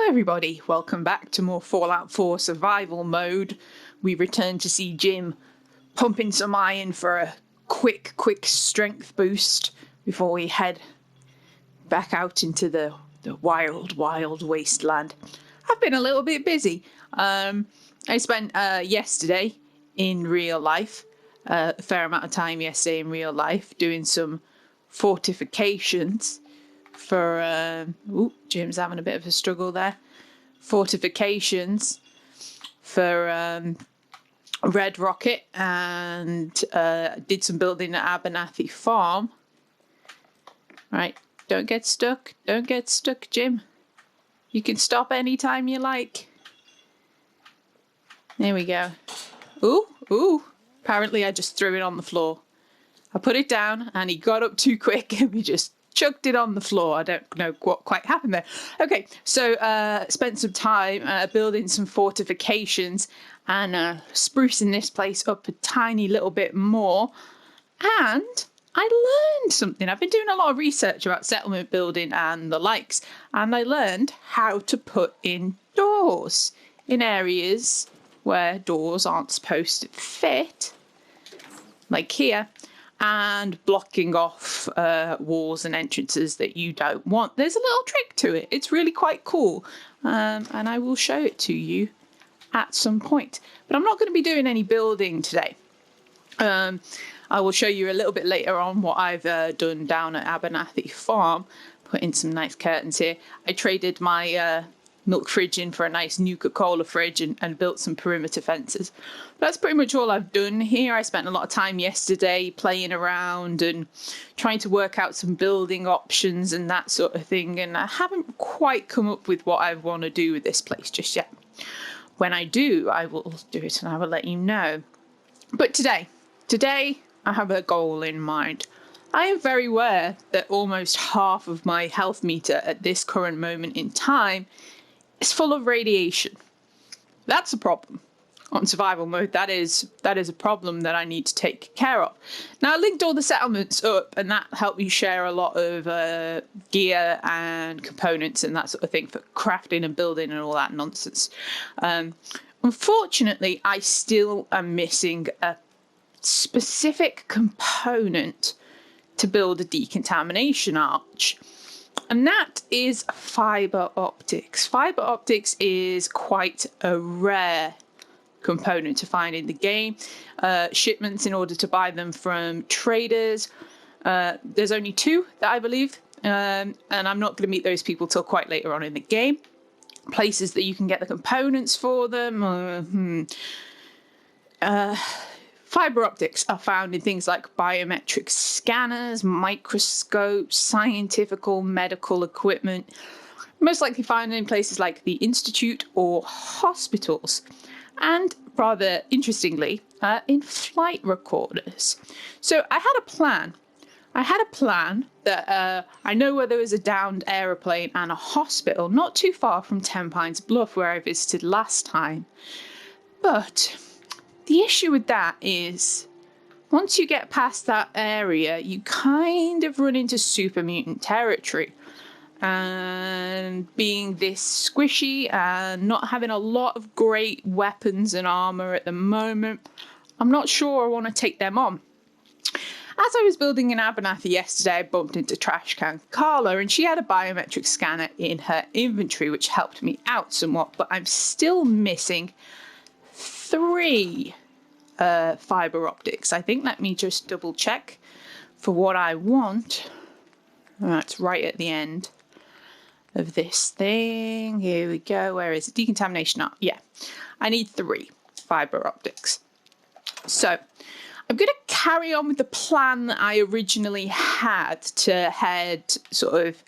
everybody, welcome back to more Fallout 4 survival mode. We return to see Jim pumping some iron for a quick strength boost before we head back out into the wild wasteland. I've been a little bit busy. I spent yesterday in real life, a fair amount of time yesterday in real life, doing some fortifications for Jim's having a bit of a struggle there. Fortifications for Red Rocket, and did some building at Abernathy Farm. Right, don't get stuck, Jim. You can stop anytime you like. There we go. Ooh, apparently I just threw it on the floor. I put it down and he got up too quick and we just chucked it on the floor. I don't know what quite happened there. Okay, so spent some time building some fortifications and sprucing this place up a tiny little bit more. And I learned something. I've been doing a lot of research about settlement building and the likes, and I learned how to put in doors in areas where doors aren't supposed to fit, like here, and blocking off walls and entrances that you don't want. There's a little trick to it. It's really quite cool, and I will show it to you at some point. But I'm not going to be doing any building today. I will show you a little bit later on what I've done down at Abernathy Farm. Put in some nice curtains here. I traded my milk fridge in for a nice Nuka-Cola fridge and built some perimeter fences. That's pretty much all I've done here. I spent a lot of time yesterday playing around and trying to work out some building options and that sort of thing, and I haven't quite come up with what I want to do with this place just yet. When I do, I will do it and I will let you know. But today I have a goal in mind. I am very aware that almost half of my health meter at this current moment in time is full of radiation. That's a problem. On survival mode, that is a problem that I need to take care of. Now, I linked all the settlements up, and that helped me share a lot of gear and components and that sort of thing for crafting and building and all that nonsense. Unfortunately, I still am missing a specific component to build a decontamination arch. And that is fiber optics. Fiber optics is quite a rare component to find in the game. Shipments in order to buy them from traders. There's only two that I believe, and I'm not going to meet those people till quite later on in the game. Places that you can get the components for them. Fiber optics are found in things like biometric scanners, microscopes, scientific medical equipment, most likely found in places like the Institute or hospitals, and rather interestingly, in flight recorders. So I had a plan. That I know where there was a downed aeroplane and a hospital not too far from 10 Pines Bluff where I visited last time. But the issue with that is, once you get past that area, you kind of run into super mutant territory. And being this squishy and not having a lot of great weapons and armor at the moment, I'm not sure I want to take them on. As I was building in Abernathy yesterday, I bumped into Trashcan Carla, and she had a biometric scanner in her inventory, which helped me out somewhat, but I'm still missing 3 fiber optics. I think, let me just double check for what I want. That's right at the end of this thing. Here we go. Where is it? Decontamination art. Yeah, I need 3 fiber optics. So I'm going to carry on with the plan that I originally had to head sort of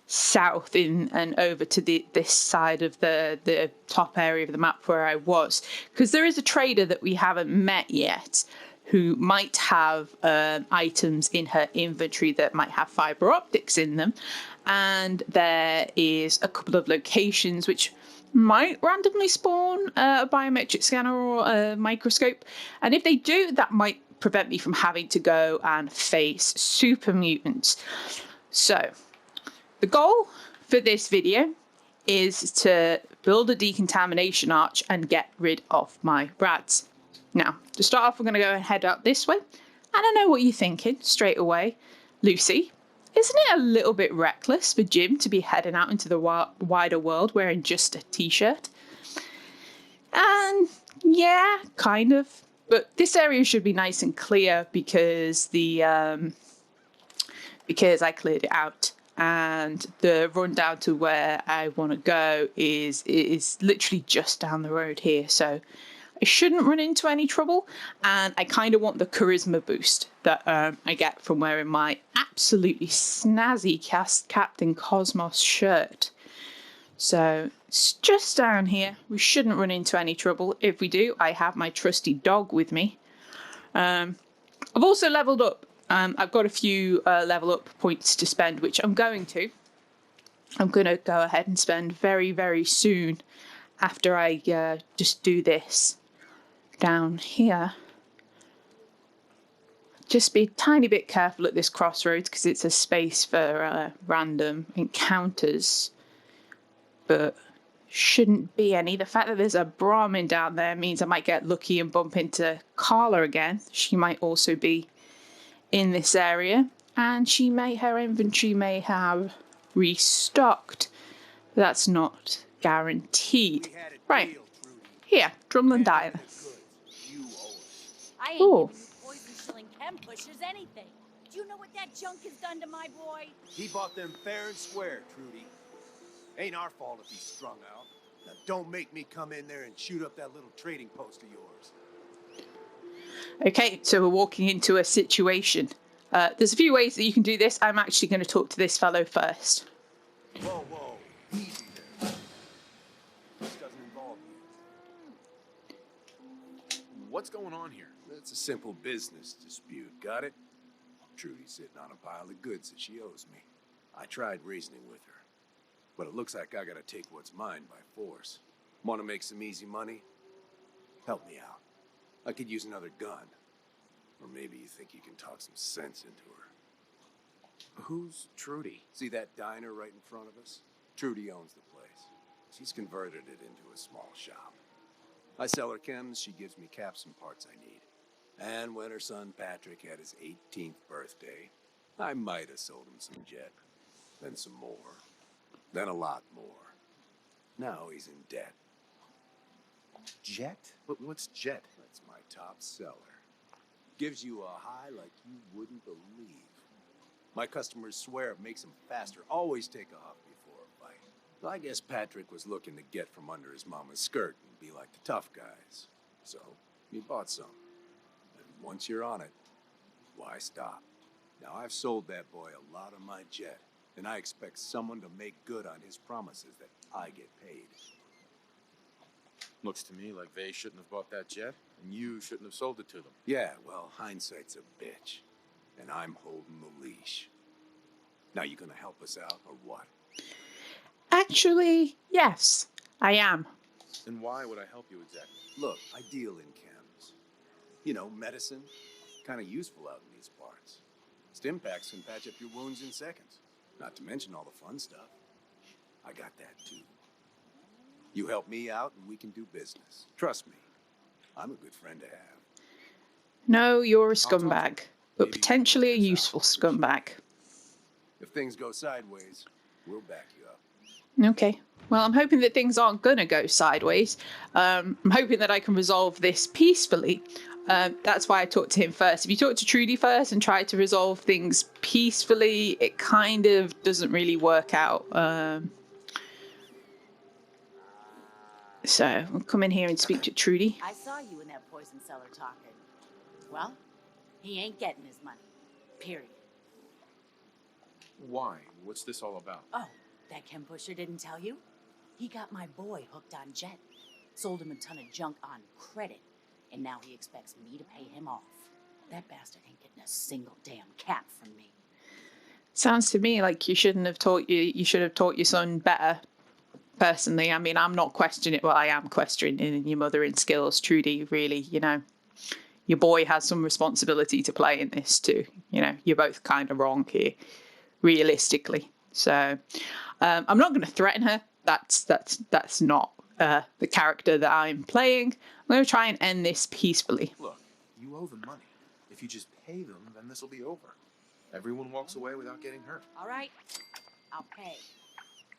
south and over to this side of the top area of the map where I was, because there is a trader that we haven't met yet who might have items in her inventory that might have fiber optics in them, and there is a couple of locations which might randomly spawn a biometric scanner or a microscope, and if they do, that might prevent me from having to go and face super mutants. So the goal for this video is to build a decontamination arch and get rid of my rats. Now, to start off, we're going to go and head out this way. And I know what you're thinking straight away. Lucy, isn't it a little bit reckless for Jim to be heading out into the wider world wearing just a t-shirt? And yeah, kind of. But this area should be nice and clear because because I cleared it out. And the run down to where I want to go is literally just down the road here. So I shouldn't run into any trouble. And I kind of want the charisma boost that I get from wearing my absolutely snazzy Captain Cosmos shirt. So it's just down here. We shouldn't run into any trouble. If we do, I have my trusty dog with me. I've also leveled up. I've got a few level up points to spend, which I'm going to. I'm going to go ahead and spend very, very soon after I just do this down here. Just be a tiny bit careful at this crossroads because it's a space for random encounters. But shouldn't be any. The fact that there's a Brahmin down there means I might get lucky and bump into Carla again. She might also be in this area, and her inventory may have restocked. But that's not guaranteed. Right. Here, Drumlin Diner. I ain't giving you poison shilling chem pushers anything. Do you know what that junk has done to my boy? He bought them fair and square, Trudy. Ain't our fault if he's strung out. Now don't make me come in there and shoot up that little trading post of yours. Okay, so we're walking into a situation. There's a few ways that you can do this. I'm actually going to talk to this fellow first. Whoa, easy there. This doesn't involve you. What's going on here? It's a simple business dispute, got it? Trudy's sitting on a pile of goods that she owes me. I tried reasoning with her, but it looks like I gotta take what's mine by force. Want to make some easy money? Help me out. I could use another gun. Or maybe you think you can talk some sense into her. Who's Trudy? See that diner right in front of us? Trudy owns the place. She's converted it into a small shop. I sell her chems, she gives me caps and parts I need. And when her son Patrick had his 18th birthday, I might have sold him some jet. Then some more. Then a lot more. Now he's in debt. Jet? What's Jet? That's my top seller. Gives you a high like you wouldn't believe. My customers swear it makes them faster. Always take a huff before a fight. Well, I guess Patrick was looking to get from under his mama's skirt and be like the tough guys. So, he bought some. And once you're on it, why stop? Now, I've sold that boy a lot of my jet, and I expect someone to make good on his promises that I get paid. Looks to me like they shouldn't have bought that jet, and you shouldn't have sold it to them. Yeah, well, hindsight's a bitch, and I'm holding the leash. Now, you gonna help us out, or what? Actually, yes, I am. And why would I help you exactly? Look, I deal in chems. You know, medicine. Kind of useful out in these parts. Stim packs can patch up your wounds in seconds. Not to mention all the fun stuff. I got that too. You help me out and we can do business. Trust me, I'm a good friend to have. No, you're a scumbag, but potentially a useful scumbag. If things go sideways, we'll back you up. Okay. Well, I'm hoping that things aren't going to go sideways. I'm hoping that I can resolve this peacefully. That's why I talked to him first. If you talk to Trudy first and try to resolve things peacefully, it kind of doesn't really work out. So we'll come in here and speak to Trudy. I saw you in that poison cellar talking. Well, he ain't getting his money. Period. Why? What's this all about? Oh, that chem pusher didn't tell you? He got my boy hooked on Jet. Sold him a ton of junk on credit. And now he expects me to pay him off. That bastard ain't getting a single damn cap from me. Sounds to me like you should have taught your son better. Personally, I mean, I'm not questioning it. Well, I am questioning your mothering skills, Trudy. Really, your boy has some responsibility to play in this too. You're both kind of wrong here, realistically. So, I'm not going to threaten her. that's not the character that I'm playing. I'm going to try and end this peacefully. Look, you owe them money. If you just pay them, then this will be over. Everyone walks away without getting hurt. All right, I'll pay.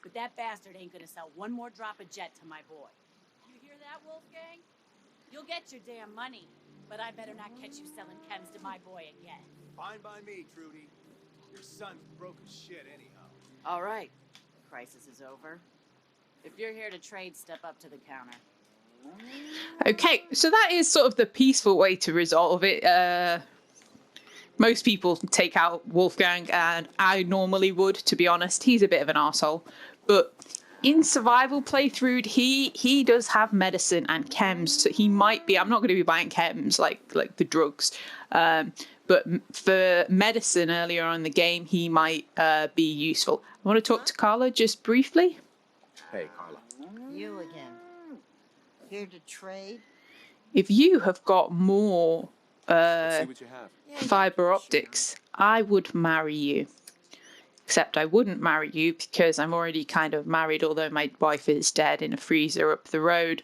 But that bastard ain't gonna sell one more drop of Jet to my boy. You hear that, Wolfgang? You'll get your damn money, but I better not catch you selling chems to my boy again. Fine by me, Trudy. Your son's broke as shit anyhow. All right, crisis is over. If you're here to trade, step up to the counter. Okay, so that is sort of the peaceful way to resolve it. Most people take out Wolfgang, and I normally would, to be honest. He's a bit of an arsehole. But in survival playthrough, he does have medicine and chems, so he might be... I'm not going to be buying chems like the drugs. But for medicine earlier on in the game, he might be useful. I want to talk to Carla just briefly. Hey, Carla. You again. Here to trade? If you have got more Let's see what you have. fiber optics, I would marry you. Except I wouldn't marry you because I'm already kind of married, although my wife is dead in a freezer up the road.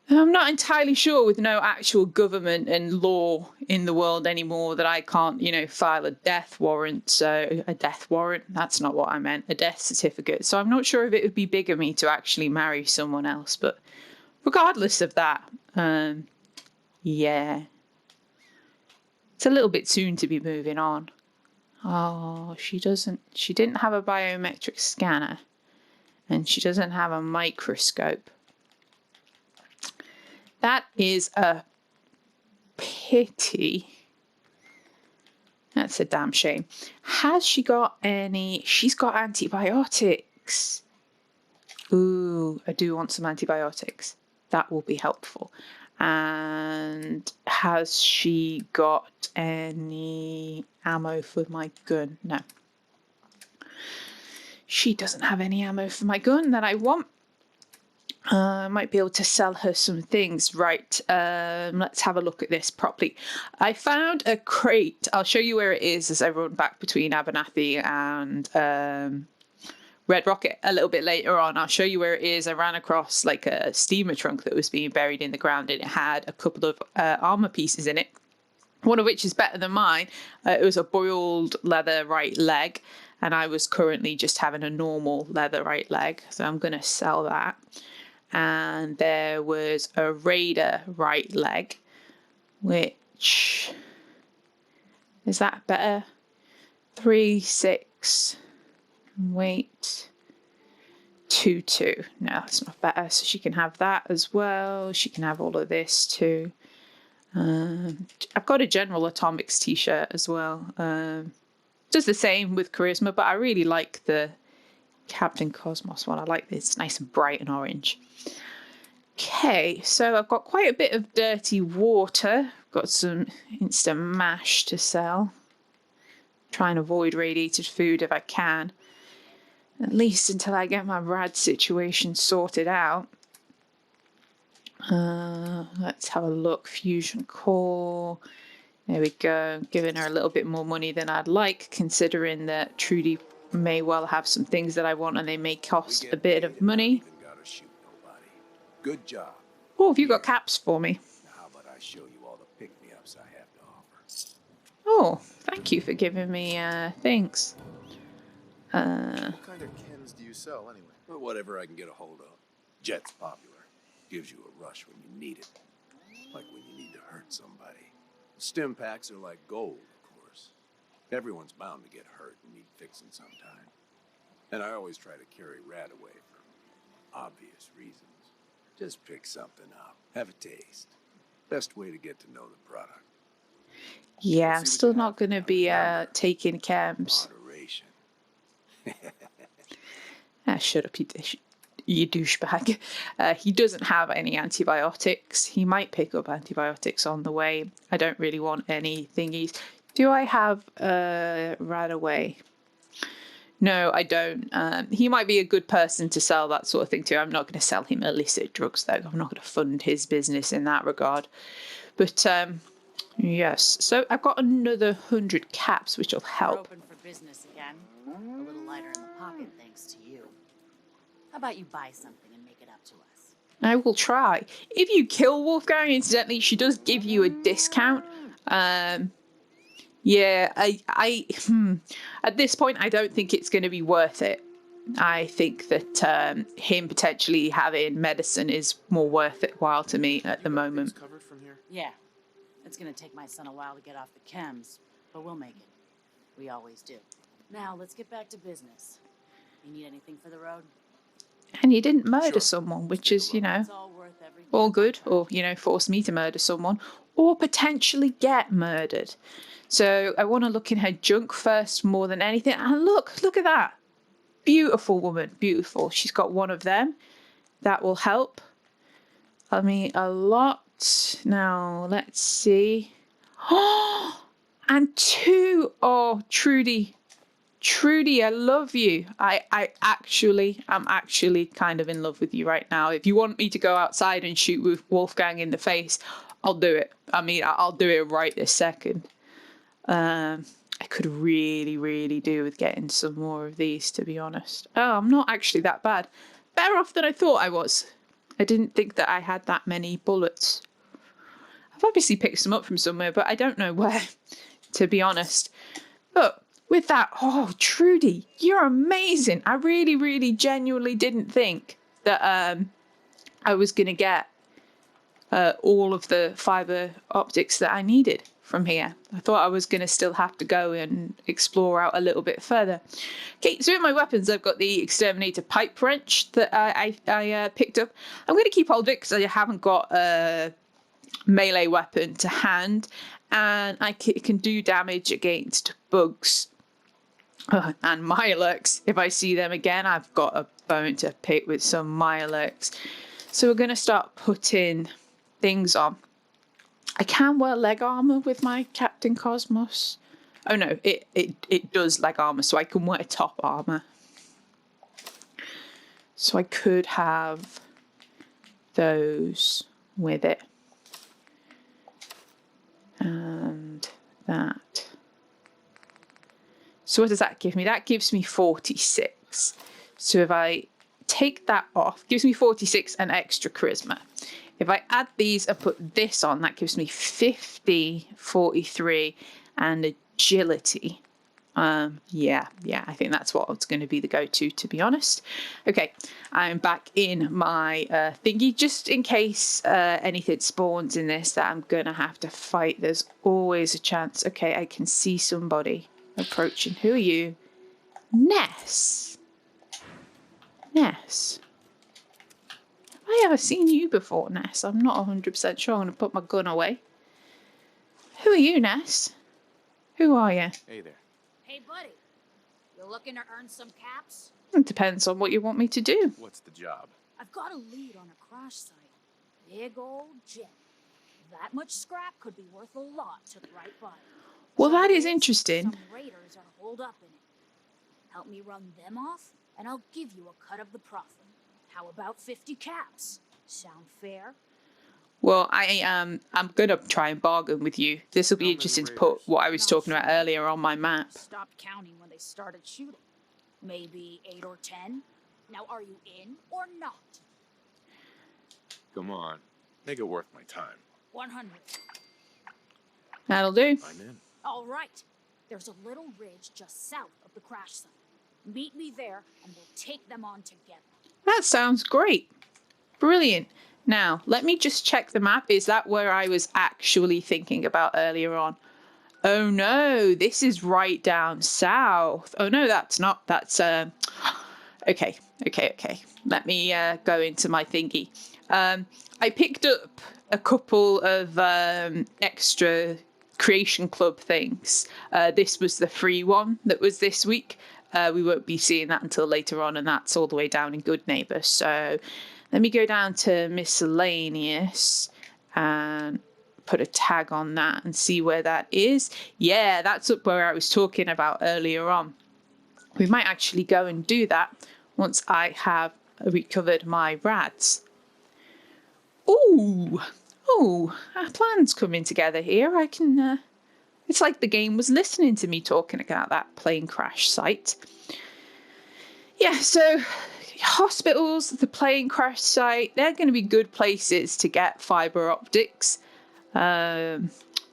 I'm not entirely sure, with no actual government and law in the world anymore, that I can't, file a death warrant. So a death warrant, that's not what I meant, a death certificate. So I'm not sure if it would be bigamy to actually marry someone else. But regardless of that, yeah. It's a little bit soon to be moving on. Oh, she didn't have a biometric scanner. And she doesn't have a microscope. That is a pity. That's a damn shame. Has she got any... She's got antibiotics. Ooh, I do want some antibiotics. That will be helpful. And has she got any ammo for my gun? No. She doesn't have any ammo for my gun that I want. I might be able to sell her some things. Right, let's have a look at this properly. I found a crate. I'll show you where it is as I run back between Abernathy and Red Rocket a little bit later on. I'll show you where it is. I ran across like a steamer trunk that was being buried in the ground, and it had a couple of armor pieces in it, one of which is better than mine. It was a boiled leather right leg, and I was currently just having a normal leather right leg, so I'm going to sell that. And there was a Raider right leg, which... Is that better? 3, 6... Wait, 2, 2. No, that's not better. So she can have that as well. She can have all of this too. I've got a General Atomics t-shirt as well. Just the same with charisma, but I really like the Captain Cosmos one. I like this. It's nice and bright and orange. Okay, so I've got quite a bit of dirty water. Got some instant mash to sell. Try and avoid radiated food if I can. At least until I get my rad situation sorted out. Let's have a look. Fusion core. There we go. Giving her a little bit more money than I'd like, considering that Trudy may well have some things that I want and they may cost a bit of money. Gotta shoot nobody. Good job. Oh, have you got caps for me? Now how about I show you all the pick-me-ups I have to offer? Oh, thank you for giving me things. What kind of chems do you sell, anyway? Or whatever I can get a hold of. Jet's popular. Gives you a rush when you need it. Like when you need to hurt somebody. Stim packs are like gold, of course. Everyone's bound to get hurt and need fixing sometime. And I always try to carry Rad away for obvious reasons. Just pick something up. Have a taste. Best way to get to know the product. Yeah, I'm still not going to be taking chems. Moderation. Shut up, you douchebag. He doesn't have any antibiotics. He might pick up antibiotics on the way. I don't really want any thingies. Do I have right away? No, I don't. He might be a good person to sell that sort of thing to. I'm not going to sell him illicit drugs, though. I'm not going to fund his business in that regard. But, yes. So I've got another 100 caps, which will We're help. open for business again. A little lighter in the pocket, thanks to you. How about you buy something and make it up to us? I will try. If you kill Wolfgang, incidentally, she does give you a discount. Yeah, at this point, I don't think it's going to be worth it. I think that him potentially having medicine is more worth it while to me at the You got things moment. covered from here? Yeah. It's gonna take my son a while to get off the chems, but we'll make it. We always do. Now, let's get back to business. You need anything for the road? And you didn't murder Sure. someone, which is, It's all worth every all damn good, penny. or, force me to murder someone, or potentially get murdered. So I want to look in her junk first more than anything. And look at that. Beautiful woman, beautiful. She's got one of them. That will help. I mean, a lot. Now, let's see. Oh, and two. Oh, Trudy. Trudy, I love you. I'm actually kind of in love with you right now. If you want me to go outside and shoot with Wolfgang in the face, I'll do it. I mean, I'll do it right this second. I could really, really do with getting some more of these, to be honest. Oh, I'm not actually that bad. Better off than I thought I was. I didn't think that I had that many bullets. I've obviously picked some up from somewhere, but I don't know where, to be honest. But with that, oh, Trudy, you're amazing. I really, really genuinely didn't think that I was going to get all of the fiber optics that I needed from here. I thought I was going to still have to go and explore out a little bit further. Okay, so in my weapons, I've got the Exterminator pipe wrench that I picked up. I'm going to keep hold of it because I haven't got a melee weapon to hand, and it can do damage against bugs. And Mirelurks, if I see them again, I've got a bone to pick with some Mirelurks. So we're going to start putting things on. I can wear leg armor with my Captain Cosmos. Oh no, it does leg armor, so I can wear top armor. So I could have those with it. And that. So what does that give me? That gives me 46. So if I take that off, gives me 46 and extra charisma. If I add these and put this on, that gives me 50, 43, and agility. Yeah, I think that's what's going to be the go-to, to be honest. Okay, I'm back in my thingy, just in case anything spawns in this that I'm going to have to fight. There's always a chance. Okay, I can see somebody approaching. Who are you? Ness. Ness. Have I ever seen you before, Ness? I'm not 100% sure. I'm going to put my gun away. Who are you, Ness? Who are you? Hey there. Hey, buddy. You looking to earn some caps? It depends on what you want me to do. What's the job? I've got a lead on a crash site. Big old jet. That much scrap could be worth a lot to the right buyer. Well, that Trouble is interesting. Some raiders are holed up in it. Help me run them off, and I'll give you a cut of the profit. How about 50 caps? Sound fair? Well, I'm gonna try and bargain with you. This will be How many interesting to raiders? put what I was Not talking about sure. earlier on my map. Stopped counting when they started shooting. Maybe 8 or 10. Now, are you in or not? Come on. Make it worth my time. 100. That'll do. I'm in. All right. There's a little ridge just south of the crash site. Meet me there, and we'll take them on together. That sounds great. Brilliant. Now, let me just check the map. Is that where I was actually thinking about earlier on? Oh no, this is right down south. Oh no, that's not. That's okay. Let me go into my thingy. I picked up a couple of extra Creation Club things. This was the free one that was this week. We won't be seeing that until later on, and that's all the way down in Good Neighbor. So let me go down to miscellaneous and put a tag on that and see where that is. Yeah, that's up where I was talking about earlier on. We might actually go and do that once I have recovered my rads. Ooh, our plan's coming together here. I can, it's like the game was listening to me talking about that plane crash site. Yeah, so hospitals, the plane crash site, they're going to be good places to get fiber optics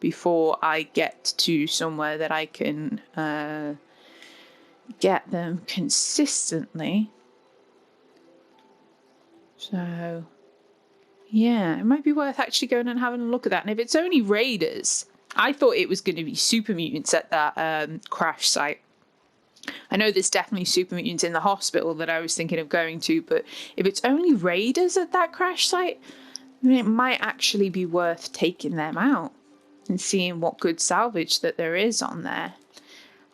before I get to somewhere that I can get them consistently. So, yeah, it might be worth actually going and having a look at that. And if it's only raiders, I thought it was going to be super mutants at that crash site. I know there's definitely super mutants in the hospital that I was thinking of going to, but if it's only raiders at that crash site, then it might actually be worth taking them out and seeing what good salvage that there is on there.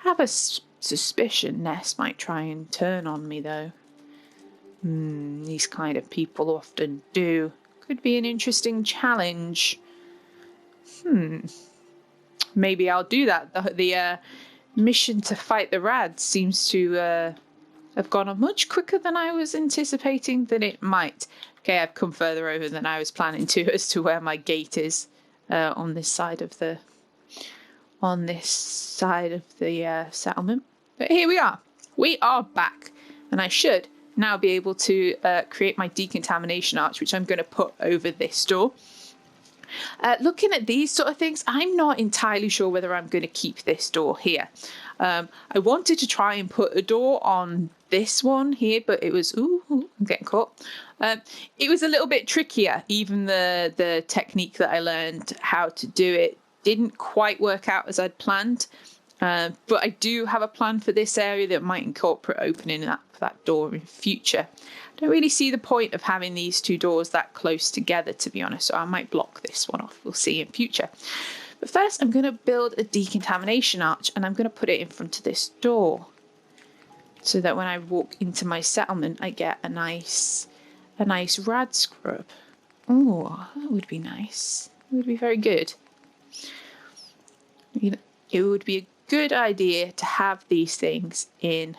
I have a suspicion Ness might try and turn on me, though. These kind of people often do. Could be an interesting challenge. Maybe I'll do that. The mission to fight the rads seems to have gone on much quicker than I was anticipating that it might. Okay, I've come further over than I was planning to as to where my gate is on this side of the settlement. But here we are. We are back, and I should now be able to create my decontamination arch, which I'm going to put over this door. Looking at these sort of things, I'm not entirely sure whether I'm going to keep this door here. I wanted to try and put a door on this one here, but it was, I'm getting caught. It was a little bit trickier. Even the technique that I learned how to do it didn't quite work out as I'd planned. But I do have a plan for this area that might incorporate opening that door in future. I don't really see the point of having these two doors that close together, to be honest, so I might block this one off. We'll see in future. But first, I'm going to build a decontamination arch, and I'm going to put it in front of this door so that when I walk into my settlement, I get a nice rad scrub. Oh, that would be nice. It would be very good. It would be a good idea to have these things in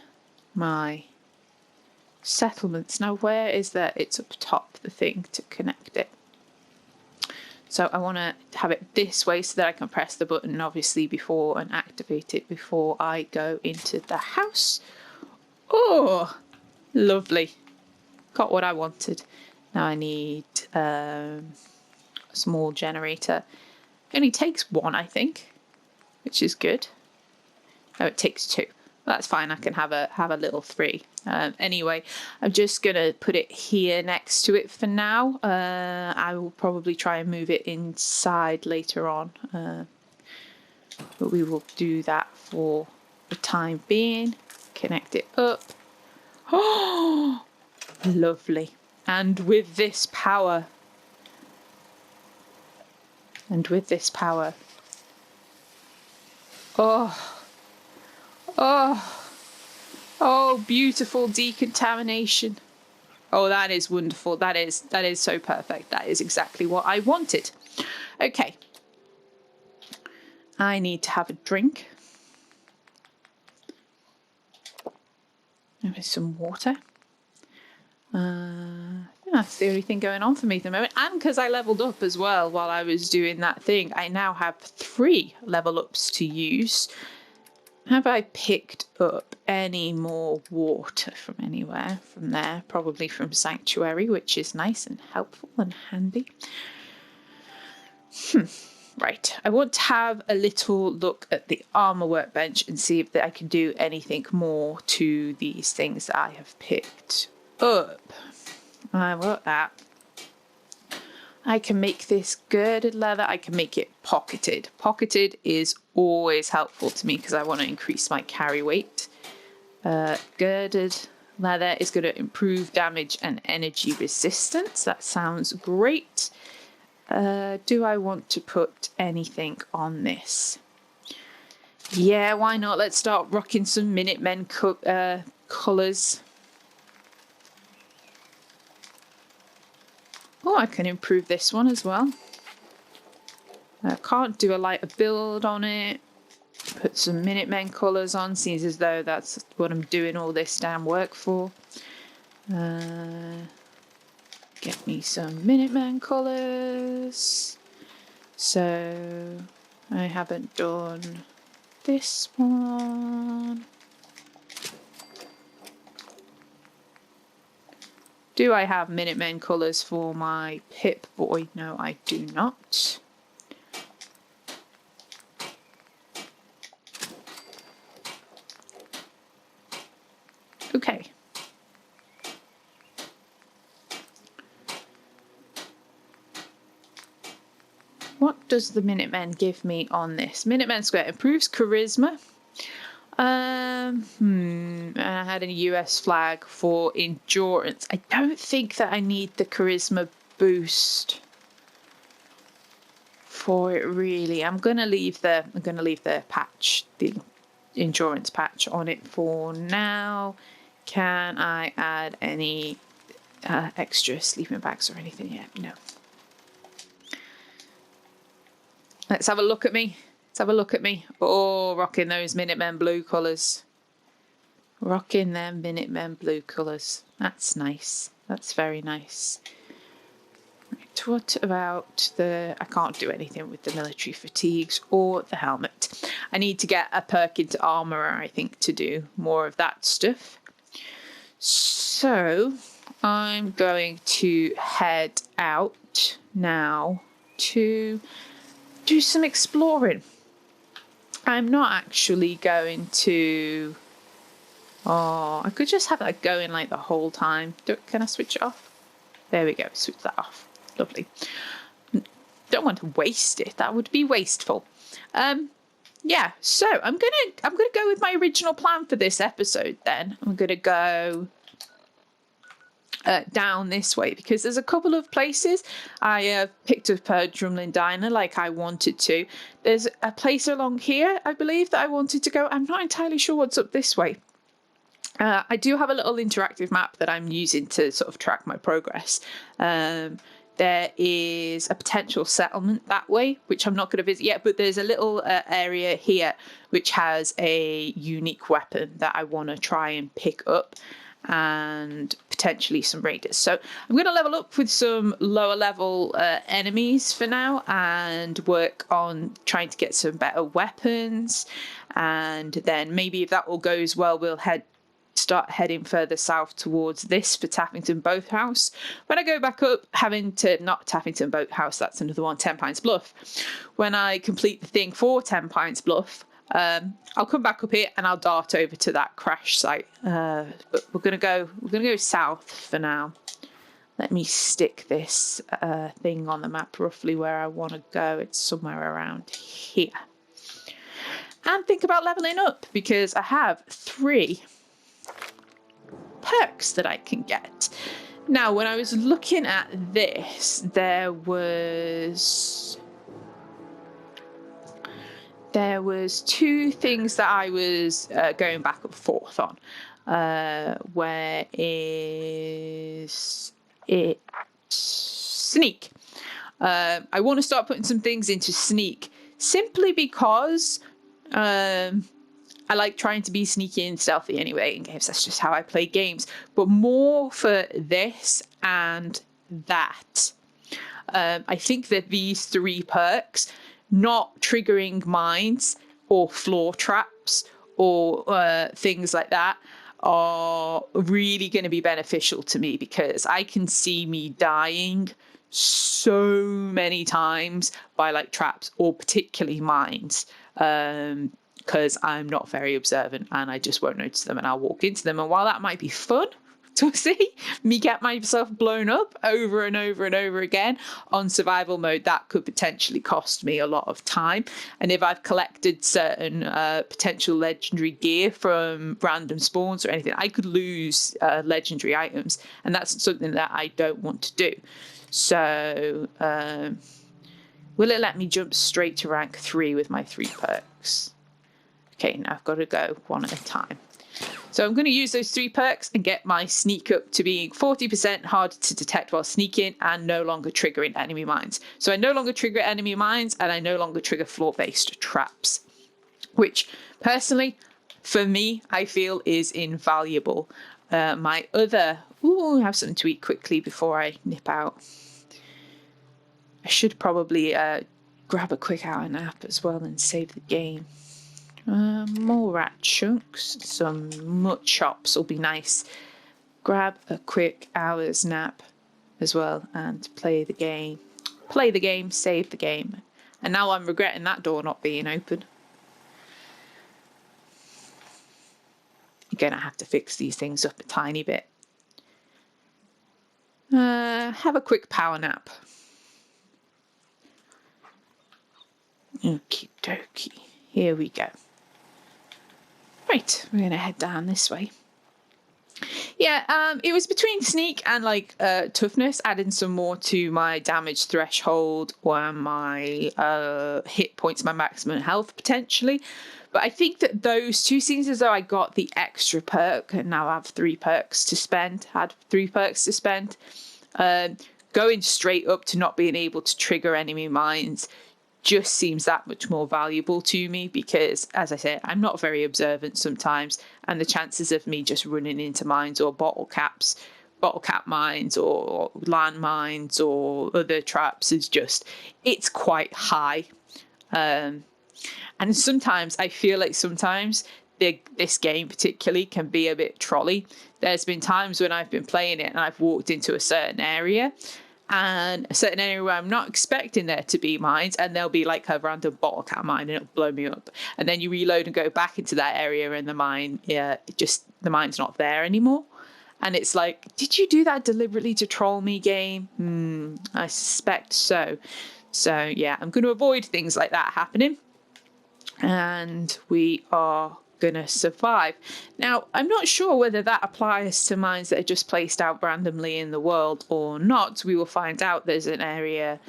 my settlements. Now, where is that? It's up top, the thing to connect it. So I want to have it this way so that I can press the button, obviously, before and activate it before I go into the house. Oh, lovely. Got what I wanted. Now I need a small generator. It only takes one, I think, which is good. Oh, it takes two. That's fine. I can have a little three. Anyway, I'm just gonna put it here next to it for now. I will probably try and move it inside later on, but we will do that for the time being. Connect it up. Oh, lovely. And with this power, oh, beautiful decontamination. Oh, that is wonderful. That is so perfect. That is exactly what I wanted. Okay. I need to have a drink. With some water. That's the only thing going on for me at the moment. And because I leveled up as well while I was doing that thing, I now have 3 level ups to use. Have I picked up any more water from anywhere from there? Probably from Sanctuary, which is nice and helpful and handy. Right, I want to have a little look at the armor workbench and see if I can do anything more to these things that I have picked up. I want that. I can make this girded leather. I can make it pocketed. Pocketed is always helpful to me because I want to increase my carry weight. Girded leather is going to improve damage and energy resistance. That sounds great. Do I want to put anything on this? Yeah, why not? Let's start rocking some Minutemen colours. Oh, I can improve this one as well. I can't do a lighter build on it. Put some Minutemen colours on. Seems as though that's what I'm doing all this damn work for. Get me some Minutemen colours. So I haven't done this one. Do I have Minutemen colours for my Pip-Boy? No, I do not. Okay. What does the Minutemen give me on this? Minutemen Square improves charisma. I had a US flag for endurance. I don't think that I need the charisma boost for it really. I'm gonna leave the patch, the endurance patch on it for now. Can I add any extra sleeping bags or anything yet? No. Let's have a look at me. Let's have a look at me. Oh, rocking those Minutemen blue colours. Rocking them Minutemen blue colours. That's nice. That's very nice. Right, what about the... I can't do anything with the military fatigues or the helmet. I need to get a perk into armourer, I think, to do more of that stuff. So, I'm going to head out now to do some exploring. I'm not actually going to... Oh, I could just have that going like the whole time. Can I switch it off? There we go, switch that off. Lovely. Don't want to waste it. That would be wasteful. Yeah, so I'm gonna go with my original plan for this episode then. I'm gonna go down this way because there's a couple of places I picked up Drumlin Diner like I wanted to. There's a place along here, I believe, that I wanted to go. I'm not entirely sure what's up this way. I do have a little interactive map that I'm using to sort of track my progress. There is a potential settlement that way, which I'm not going to visit yet, but there's a little area here which has a unique weapon that I want to try and pick up, and potentially some raiders. So I'm going to level up with some lower level enemies for now and work on trying to get some better weapons. And then maybe if that all goes well, we'll start heading further south towards this for Tappington Boathouse. When I go back up, not Tappington Boathouse, that's another one, 10 Pines Bluff. When I complete the thing for 10 Pines Bluff, I'll come back up here and I'll dart over to that crash site. But we're gonna go south for now. Let me stick this thing on the map roughly where I want to go. It's somewhere around here. And think about leveling up because I have 3 perks that I can get. Now, when I was looking at this, there was 2 things that I was going back and forth on. Where is it? Sneak. I want to start putting some things into Sneak simply because I like trying to be sneaky and stealthy anyway in games. That's just how I play games. But more for this and that. I think that these 3 perks, not triggering mines or floor traps or things like that, are really going to be beneficial to me because I can see me dying so many times by like traps or particularly mines. Because I'm not very observant and I just won't notice them and I'll walk into them. And while that might be fun to see me get myself blown up over and over and over again on survival mode, that could potentially cost me a lot of time. And if I've collected certain potential legendary gear from random spawns or anything, I could lose legendary items. And that's something that I don't want to do. So will it let me jump straight to rank 3 with my 3 perks? Okay, now I've got to go one at a time. So I'm going to use those 3 perks and get my sneak up to being 40% harder to detect while sneaking and no longer triggering enemy mines. So I no longer trigger enemy mines and I no longer trigger floor-based traps, which personally, for me, I feel is invaluable. My other... Ooh, I have something to eat quickly before I nip out. I should probably grab a quick hour nap as well and save the game. More rat chunks, some mut chops will be nice. grab a quick hour's nap as well and play the game. Play the game, save the game. And now I'm regretting that door not being open. You're going to have to fix these things up a tiny bit. Have a quick power nap. Okie dokie. Here we go. Right, we're going to head down this way. Yeah, it was between sneak and like toughness, adding some more to my damage threshold or my hit points, my maximum health potentially. But I think that those two seems as though I got the extra perk and now I have 3 perks to spend. Had 3 perks to spend. Going straight up to not being able to trigger enemy mines just seems that much more valuable to me because, as I said, I'm not very observant sometimes, and the chances of me just running into mines or bottle cap mines or land mines or other traps is just, it's quite high. And sometimes I feel like this game particularly can be a bit trolley. There's been times when I've been playing it and I've walked into a certain area where I'm not expecting there to be mines, and there'll be like a random bottle cap mine and it'll blow me up. And then you reload and go back into that area and the mine's not there anymore. And it's like, did you do that deliberately to troll me, game? I suspect so. So yeah, I'm going to avoid things like that happening. And we are gonna survive. Now, I'm not sure whether that applies to mines that are just placed out randomly in the world or not. We will find out. There's an area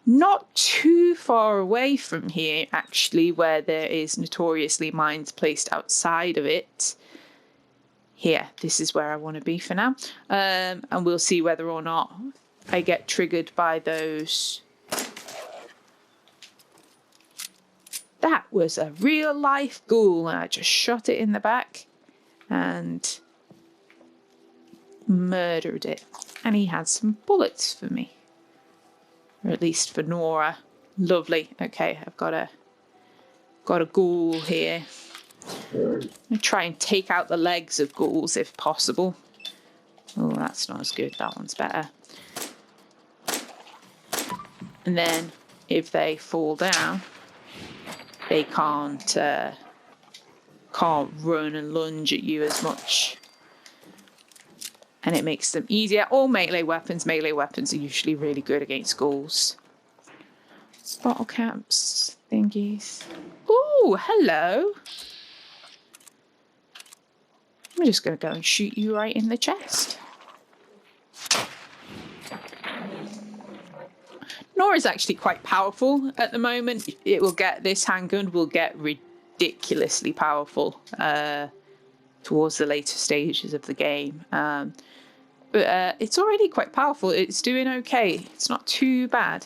not too far away from here, actually, where there is notoriously mines placed outside of it. Here, this is where I want to be for now. And we'll see whether or not I get triggered by those. That was a real life ghoul, and I just shot it in the back and murdered it. And he had some bullets for me, or at least for Nora. Lovely. Okay, I've got a ghoul here. I'm gonna try and take out the legs of ghouls if possible. Oh, that's not as good. That one's better. And then if they fall down, they can't run and lunge at you as much, and it makes them easier. Or melee weapons. Melee weapons are usually really good against ghouls. Bottle caps, thingies. Ooh, hello. I'm just going to go and shoot you right in the chest. Nora's actually quite powerful at the moment. This handgun will get ridiculously powerful towards the later stages of the game. But it's already quite powerful. It's doing okay. It's not too bad.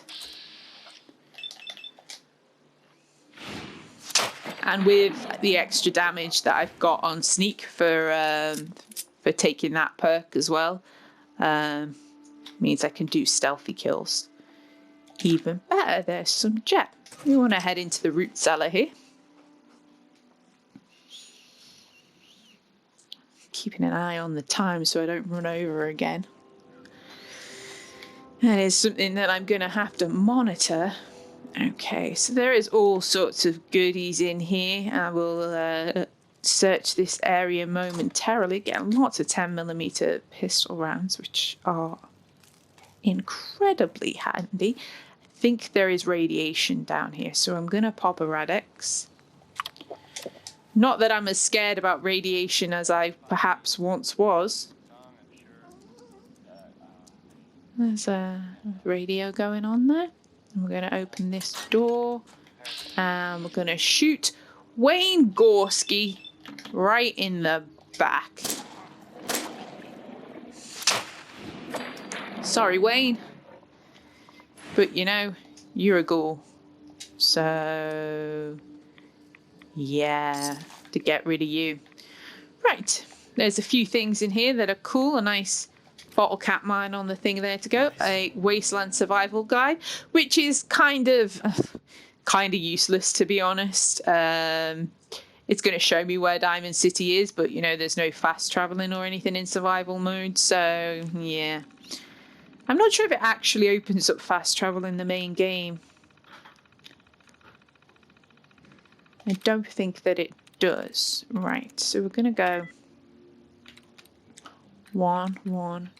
And with the extra damage that I've got on sneak for taking that perk as well, means I can do stealthy kills. Even better, there's some jet. We want to head into the root cellar here. Keeping an eye on the time so I don't run over again. That is something that I'm going to have to monitor. Okay, so there is all sorts of goodies in here. I will search this area momentarily. Get lots of 10mm pistol rounds, which are incredibly handy. I think there is radiation down here, so I'm going to pop a Rad-X. Not that I'm as scared about radiation as I perhaps once was. There's a radio going on there. And we're going to open this door. And we're going to shoot Wayne Gorski right in the back. Sorry, Wayne. But, you know, you're a ghoul. So, yeah, to get rid of you. Right, there's a few things in here that are cool. A nice bottle cap mine on the thing there to go. A wasteland survival guide, which is kind of useless, to be honest. it's going to show me where Diamond City is, but you know, there's no fast traveling or anything in survival mode. So yeah, I'm not sure if it actually opens up fast travel in the main game. I don't think that it does. Right, so we're going to go 1, 1.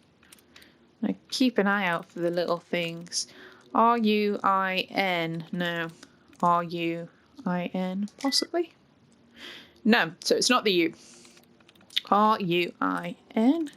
I keep an eye out for the little things. R-U-I-N. No. R-U-I-N, possibly? No, so it's not the U. R-U-I-N.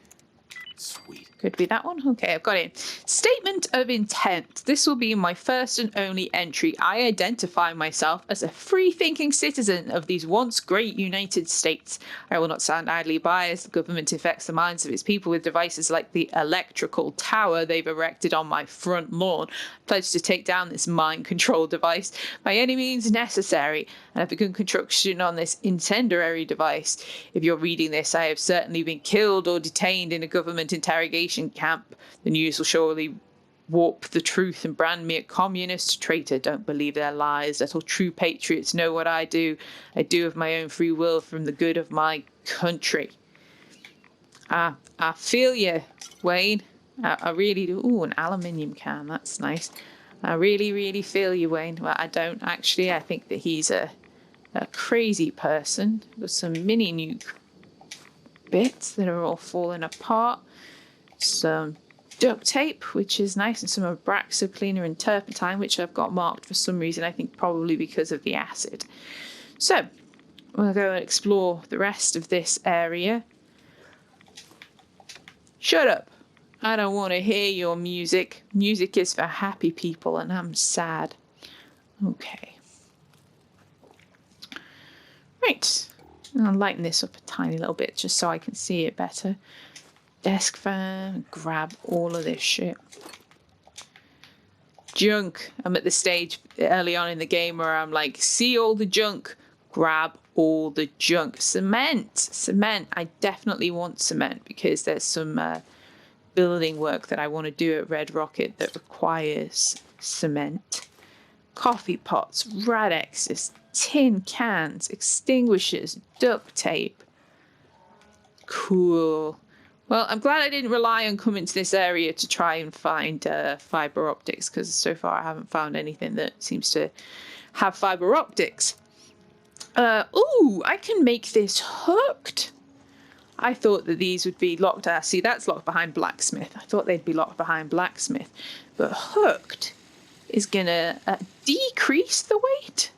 Sweet. Could be that one. Okay, I've got it. Statement of intent. This will be my first and only entry. I identify myself as a free-thinking citizen of these once great United States. I will not sound idly biased. The government affects the minds of its people with devices like the electrical tower they've erected on my front lawn. I pledge to take down this mind-control device by any means necessary, and I've begun construction on this incendiary device. If you're reading this, I have certainly been killed or detained in a government interrogation camp. The news will surely warp the truth and brand me a communist traitor. Don't believe their lies. Let all true patriots know what I do. I do of my own free will from the good of my country. I feel you, Wayne. I really do. Ooh, an aluminium can. That's nice. I really, really feel you, Wayne. Well, I don't actually. I think that he's a crazy person with some mini nuke bits that are all falling apart. Some duct tape, which is nice, and some Abraxo cleaner and turpentine, which I've got marked for some reason. I think probably because of the acid. So we'll go and explore the rest of this area. Shut up. I don't want to hear your music. Music is for happy people, and I'm sad. Okay. Right. I'll lighten this up a tiny little bit just so I can see it better. Desk fan. Grab all of this shit. Junk. I'm at the stage early on in the game where I'm like, see all the junk. Grab all the junk. Cement. Cement. I definitely want cement because there's some building work that I want to do at Red Rocket that requires cement. Coffee pots, Radexes, tin cans, extinguishers, duct tape. Cool. Well, I'm glad I didn't rely on coming to this area to try and find fiber optics, because so far I haven't found anything that seems to have fiber optics. Ooh, I can make this hooked. I thought that these would be locked. See, that's locked behind blacksmith. I thought they'd be locked behind blacksmith. But hooked is going to decrease the weight.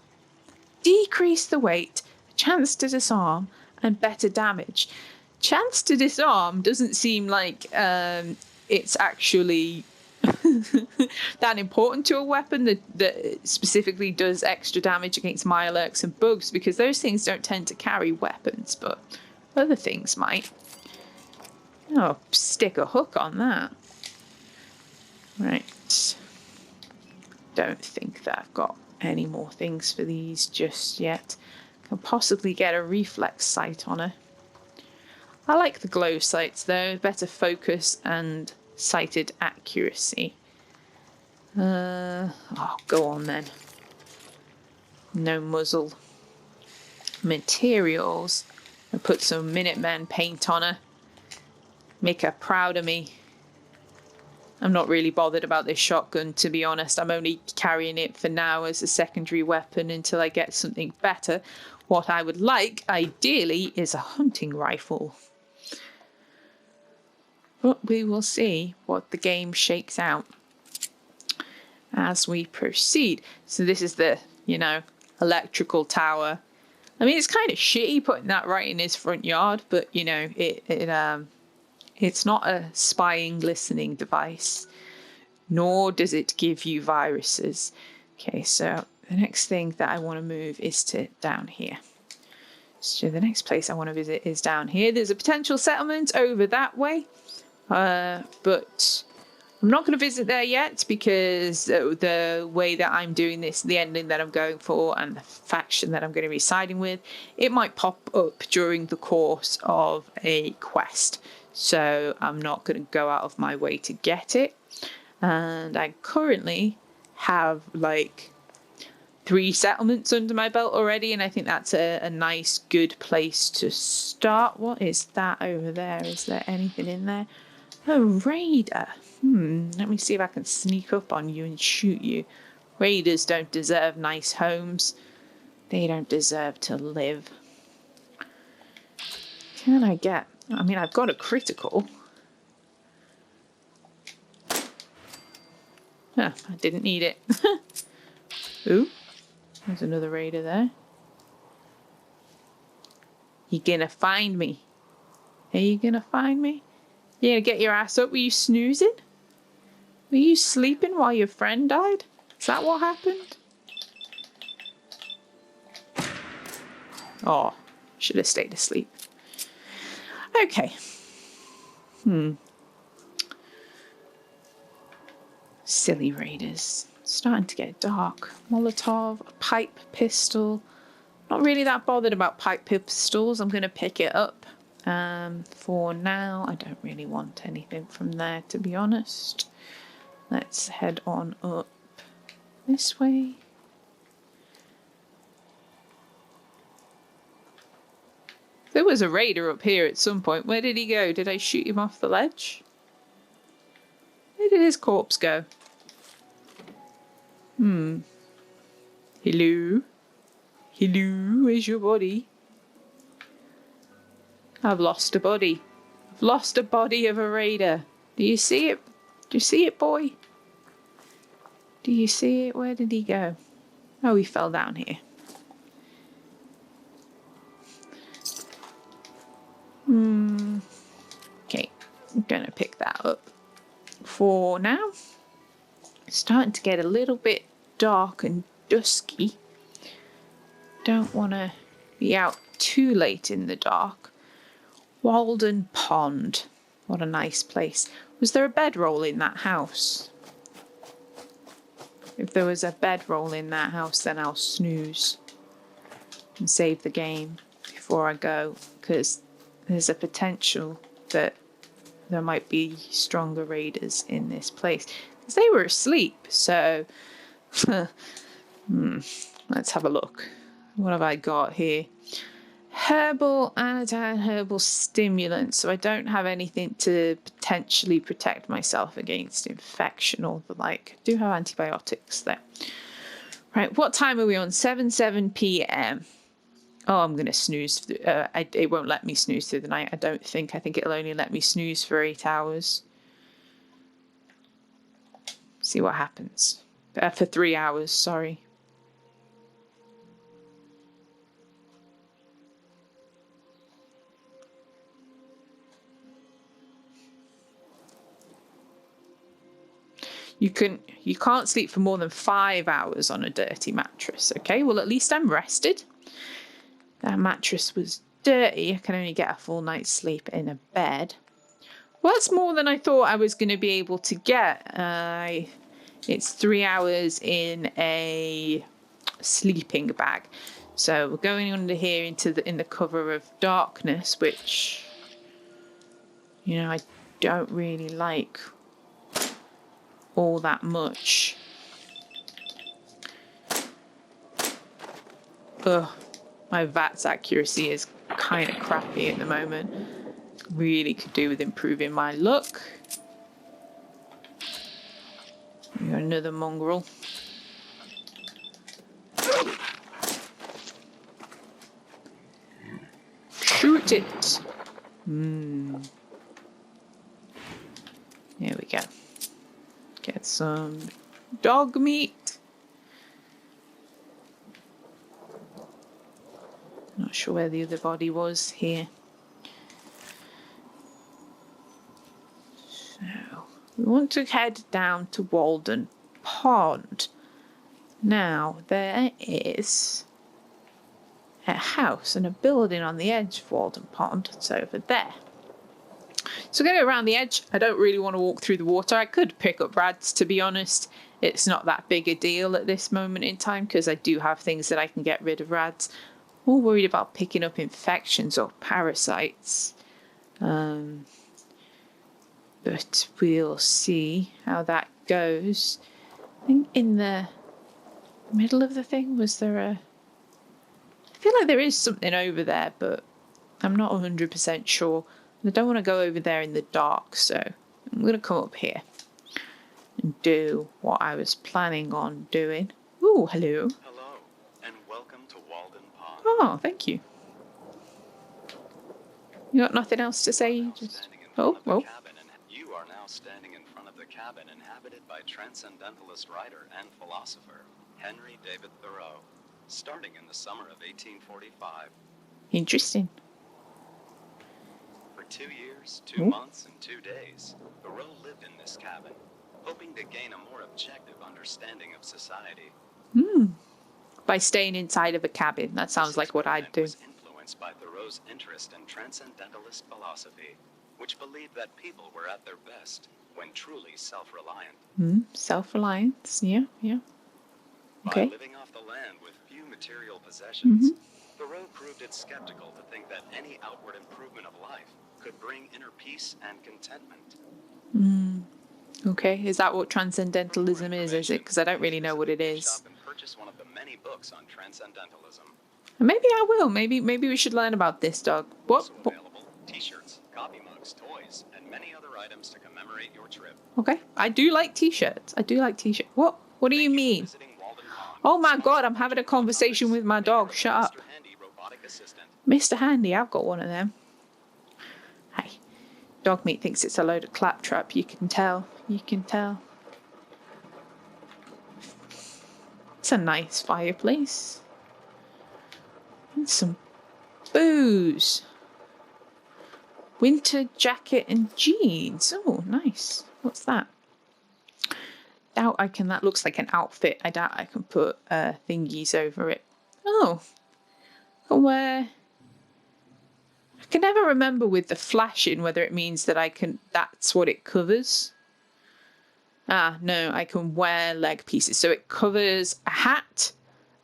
Decrease the weight, chance to disarm, and better damage. Chance to disarm doesn't seem like it's actually that important to a weapon that specifically does extra damage against Mirelurks and bugs, because those things don't tend to carry weapons, but other things might. Oh, stick a hook on that. Right. Don't think that I've got any more things for these just yet. Can possibly get a reflex sight on her. I like the glow sights though, better focus and sighted accuracy. Oh, go on then. No muzzle. Materials. I put some Minutemen paint on her. Make her proud of me. I'm not really bothered about this shotgun, to be honest. I'm only carrying it for now as a secondary weapon until I get something better. What I would like, ideally, is a hunting rifle. But we will see what the game shakes out as we proceed. So this is the, electrical tower. I mean, it's kind of shitty putting that right in his front yard, but, it's not a spying, listening device, nor does it give you viruses. Okay, so the next thing that I want to move is to down here. So the next place I want to visit is down here. There's a potential settlement over that way, but I'm not going to visit there yet because the way that I'm doing this, the ending that I'm going for, and the faction that I'm going to be siding with, it might pop up during the course of a quest. So I'm not going to go out of my way to get it. And I currently have 3 settlements under my belt already, and I think that's a nice, good place to start. What is that over there? Is there anything in there? A raider. Let me see if I can sneak up on you and shoot you. Raiders don't deserve nice homes. They don't deserve to live. Can I get... I mean, I've got a critical. I didn't need it. Ooh, there's another raider there. You gonna find me? Are you gonna find me? You gonna get your ass up? Were you snoozing? Were you sleeping while your friend died? Is that what happened? Oh, should have stayed asleep. Okay. Silly raiders. Starting to get dark. Molotov, a pipe pistol. Not really that bothered about pipe pistols. I'm going to pick it up. For now, I don't really want anything from there, to be honest. Let's head on up this way. There was a raider up here at some point. Where did he go? Did I shoot him off the ledge? Where did his corpse go? Hello? Hello, where's your body? I've lost a body. I've lost a body of a raider. Do you see it? Do you see it, boy? Do you see it? Where did he go? Oh, he fell down here. Okay, I'm gonna pick that up for now. It's starting to get a little bit dark and dusky. Don't want to be out too late in the dark. Walden Pond. What a nice place. Was there a bedroll in that house? If there was a bedroll in that house, then I'll snooze and save the game before I go, because there's a potential that there might be stronger raiders in this place. Because they were asleep, so let's have a look. What have I got here? Herbal anodyne, herbal stimulant. So I don't have anything to potentially protect myself against infection or the like. I do have antibiotics there. Right, what time are we on? 7 p.m. Oh, I'm going to snooze. It won't let me snooze through the night, I don't think. I think it'll only let me snooze for 8 hours. See what happens. For 3 hours, sorry. You can't sleep for more than 5 hours on a dirty mattress. Okay, well, at least I'm rested. That mattress was dirty. I can only get a full night's sleep in a bed. Well, that's more than I thought I was going to be able to get. It's 3 hours in a sleeping bag. So we're going under here in the cover of darkness, which, you know, I don't really like all that much. Ugh, my VATS accuracy is kind of crappy at the moment. Really could do with improving my luck. We got another mongrel. Shoot it! There we go. Get some dog meat. Not sure where the other body was here. So we want to head down to Walden Pond. Now there is a house and a building on the edge of Walden Pond. It's over there. So going around the edge, I don't really want to walk through the water. I could pick up rads, to be honest. It's not that big a deal at this moment in time because I do have things that I can get rid of rads. More worried about picking up infections or parasites. But we'll see how that goes. I think in the middle of the thing? Was there a... I feel like there is something over there, but I'm not 100% sure. I don't want to go over there in the dark, so I'm going to come up here and do what I was planning on doing. Ooh, hello. Hello, and welcome to Walden Pond. Oh, thank you. You got nothing else to say? Just... Oh, oh. You are now standing in front of the cabin inhabited by transcendentalist writer and philosopher Henry David Thoreau, starting in the summer of 1845. Interesting. For 2 years, 2 months, and 2 days, Thoreau lived in this cabin, hoping to gain a more objective understanding of society. By staying inside of a cabin. That sounds like what I'd do. Was influenced by Thoreau's interest in transcendentalist philosophy, which believed that people were at their best when truly self-reliant. Self-reliance. Yeah, yeah. Okay. By living off the land with few material possessions, Thoreau proved it skeptical to think that any outward improvement of life could bring inner peace and contentment. Okay, is that what transcendentalism is it? Because I don't really know what it is. Shop and purchase one of the many books on transcendentalism. Maybe I will. Maybe we should learn about this, dog. What? Also available t-shirts, coffee mugs, toys, and many other items to commemorate your trip. Okay, I do like t-shirts. What? What do you mean? Visiting Walden Pond. Oh my God, I'm having a conversation with my dog. Shut up. Mr. Handy, robotic assistant. Mr. Handy, I've got one of them. Hey, dog meat thinks it's a load of claptrap. You can tell. You can tell. It's a nice fireplace. And some booze. Winter jacket and jeans. Oh, nice. What's that? Doubt I can. That looks like an outfit. I doubt I can put thingies over it. Oh, I can wear. I can never remember with the flashing whether it means that I can. That's what it covers. Ah, no, I can wear leg pieces. So it covers a hat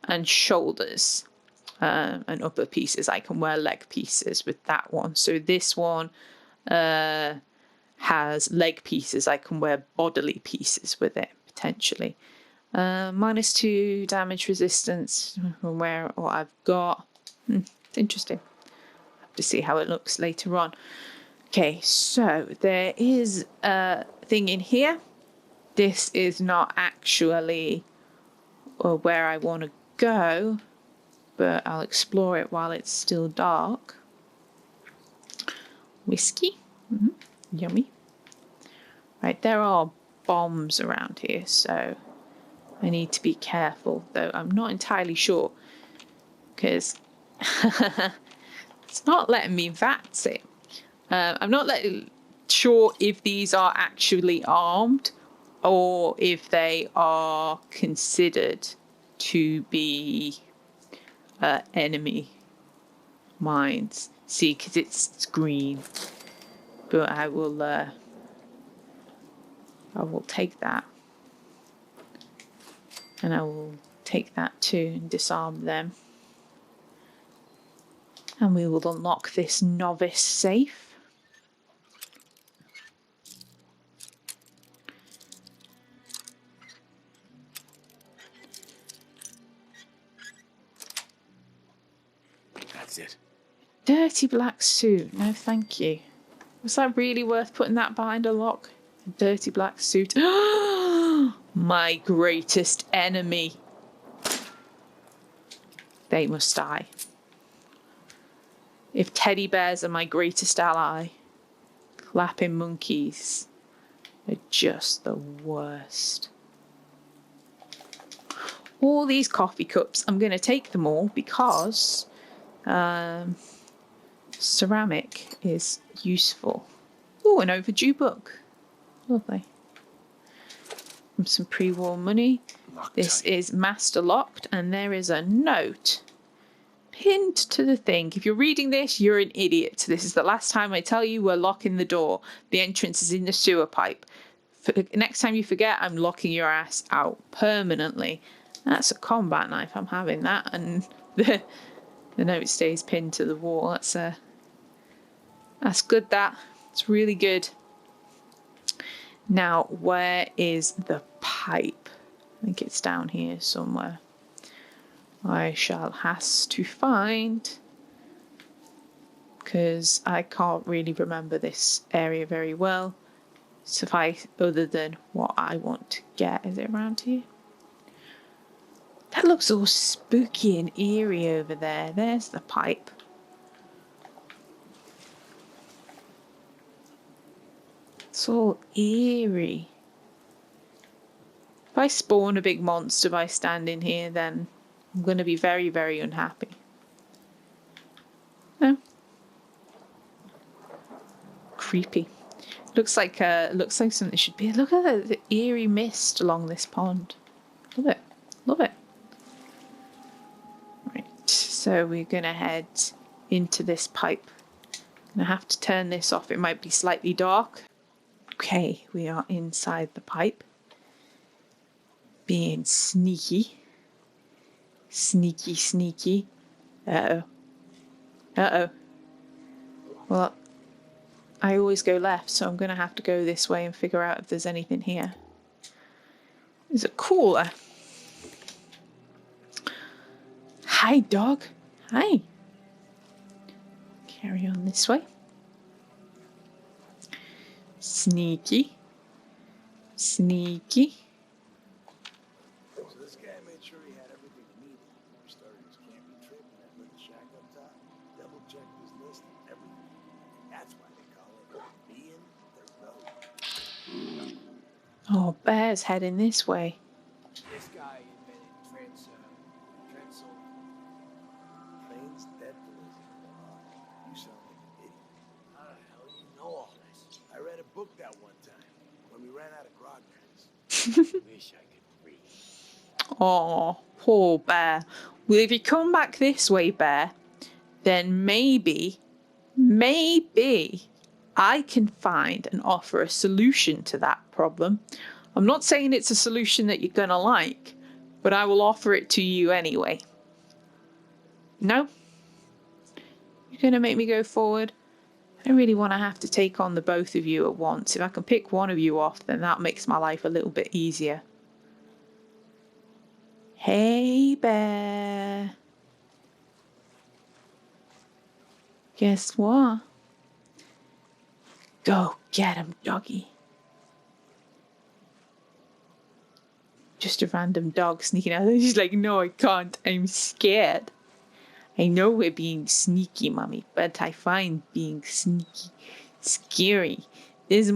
and shoulders. And upper pieces. I can wear leg pieces with that one. So this one has leg pieces. I can wear bodily pieces with it, potentially. -2 damage resistance. I'll wear what I've got. It's interesting. I'll have to see how it looks later on. Okay, so there is a thing in here. This is not actually where I want to go, but I'll explore it while it's still dark. Whiskey. Yummy. Right, there are bombs around here, so I need to be careful, though I'm not entirely sure, because it's not letting me VATS it. I'm not sure if these are actually armed or if they are considered to be enemy mines. See, because it's green. But I will take that. And I will take that too and disarm them. And we will unlock this novice safe. That's it. Dirty black suit. No, thank you. Was that really worth putting that behind a lock? A dirty black suit. My greatest enemy. They must die. If teddy bears are my greatest ally, clapping monkeys are just the worst. All these coffee cups, I'm going to take them all because ceramic is useful. Oh, an overdue book. Lovely. Some pre-war money. This is master locked, and there is a note pinned to the thing. If you're reading this, you're an idiot. This is the last time I tell you we're locking the door. The entrance is in the sewer pipe. Next time you forget, I'm locking your ass out permanently. That's a combat knife. I'm having that, and the note stays pinned to the wall. That's good. It's really good. Now, where is the pipe? I think it's down here somewhere. I shall has to find, because I can't really remember this area very well. Suffice other than what I want to get. Is it around here? That looks all spooky and eerie over there. There's the pipe. It's all eerie. If I spawn a big monster by standing here, then I'm going to be very, very unhappy. No. Creepy. Looks like something should be. Look at the eerie mist along this pond. Love it. Love it. Right. So we're going to head into this pipe. I'm going to have to turn this off. It might be slightly dark. Okay, we are inside the pipe. Being sneaky. Sneaky, sneaky. Uh-oh. Uh-oh. Well, I always go left, so I'm going to have to go this way and figure out if there's anything here. There's a cooler. Hi, dog. Hi. Carry on this way. Sneaky. Sneaky. So this guy made sure he had everything he needed before he started his camping trip in that little shack up top. Double checked his list and everything. That's why they call it being the road. Oh, Bear's heading this way. This guy invented Transil. Transdentalism. You sound like an idiot. How the hell do you know all this? I read a book that one time when we ran out of grog pens. Wish I could read. Oh, poor Bear. Well, if you come back this way, Bear, then maybe I can find and offer a solution to that problem. I'm not saying it's a solution that you're gonna like, but I will offer it to you anyway. No? You're gonna make me go forward? I don't really want to have to take on the both of you at once. If I can pick one of you off, then that makes my life a little bit easier. Hey, Bear. Guess what? Go get him, doggy. Just a random dog sneaking out. She's like, no, I can't. I'm scared. I know we're being sneaky, Mommy, but I find being sneaky scary. There's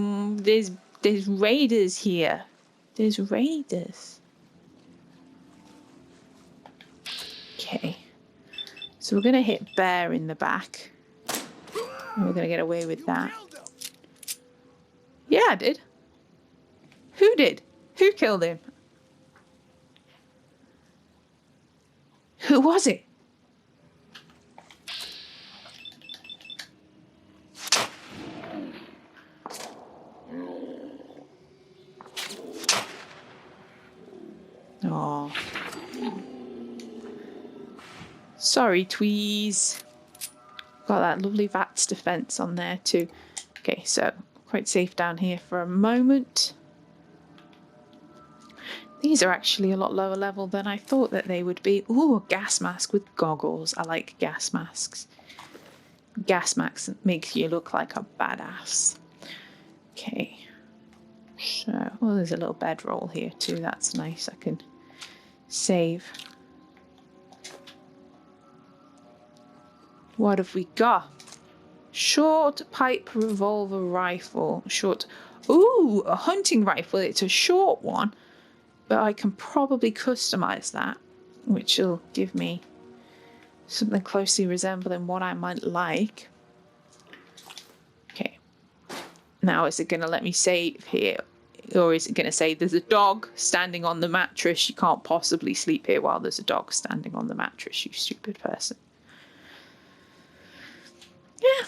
raiders here. There's raiders. Okay. So we're going to hit Bear in the back. And we're going to get away with that. Yeah, I did. Who did? Who killed him? Who was it? Oh. Sorry, Tweez. Got that lovely VATS defense on there too. Okay, so quite safe down here for a moment. These are actually a lot lower level than I thought that they would be. Ooh, a gas mask with goggles. I like gas masks. Gas masks make you look like a badass. Okay. So, oh, there's a little bedroll here too. That's nice. I can save. What have we got? Short pipe revolver rifle. Short. Ooh, a hunting rifle. It's a short one, but I can probably customize that, which will give me something closely resembling what I might like. Okay. Now, is it going to let me save here? Or is it going to say there's a dog standing on the mattress? You can't possibly sleep here while there's a dog standing on the mattress, you stupid person. Yeah.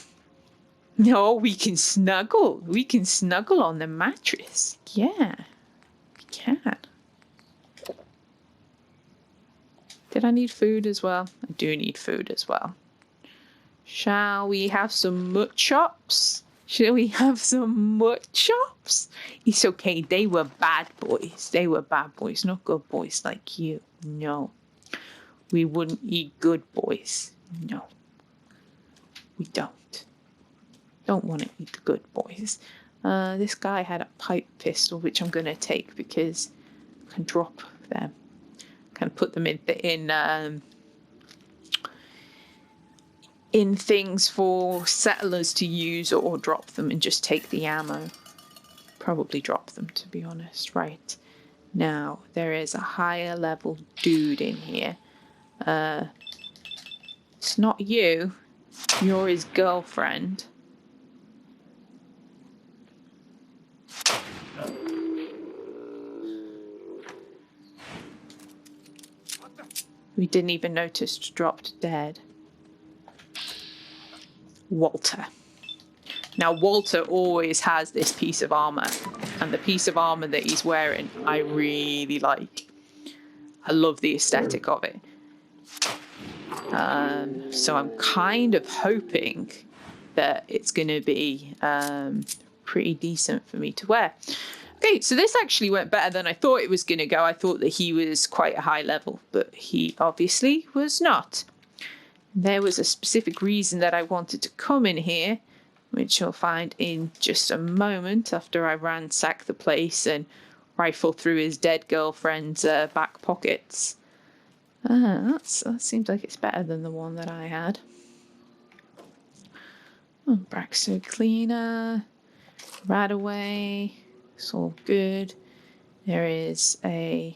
No, we can snuggle. We can snuggle on the mattress. Yeah, we can. Did I need food as well? I do need food as well. Shall we have some mut chops? Shall we have some mut chops? It's okay. They were bad boys. They were bad boys, not good boys like you. No. we wouldn't eat good boys. No, we don't. Don't want to eat the good boys. This guy had a pipe pistol, which I'm going to take because I can drop them. Can put them in things for settlers to use, or drop them and just take the ammo. Probably drop them, to be honest. Right. Now, there is a higher level dude in here. It's not you. You're his girlfriend. We didn't even notice dropped dead. Walter. Now, Walter always has this piece of armor, and the piece of armor that he's wearing, I really like. I love the aesthetic of it. So I'm kind of hoping that it's going to be pretty decent for me to wear. Okay, so this actually went better than I thought it was going to go. I thought that he was quite a high level, but he obviously was not. There was a specific reason that I wanted to come in here, which you'll find in just a moment after I ransack the place and rifle through his dead girlfriend's back pockets. That seems like it's better than the one that I had. Oh, Braxo Cleaner, Radaway, it's all good. There is a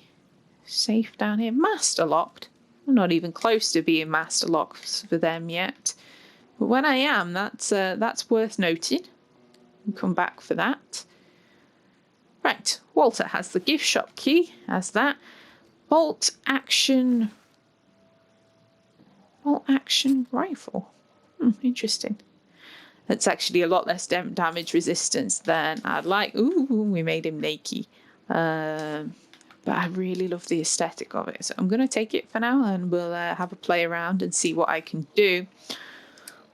safe down here, master locked. I'm not even close to being master locked for them yet. But when I am, that's worth noting. We'll come back for that. Right, Walter has the gift shop key, has that. Bolt action rifle. Interesting. That's actually a lot less damage resistance than I'd like. Ooh, we made him naked. But I really love the aesthetic of it. So I'm going to take it for now, and we'll have a play around and see what I can do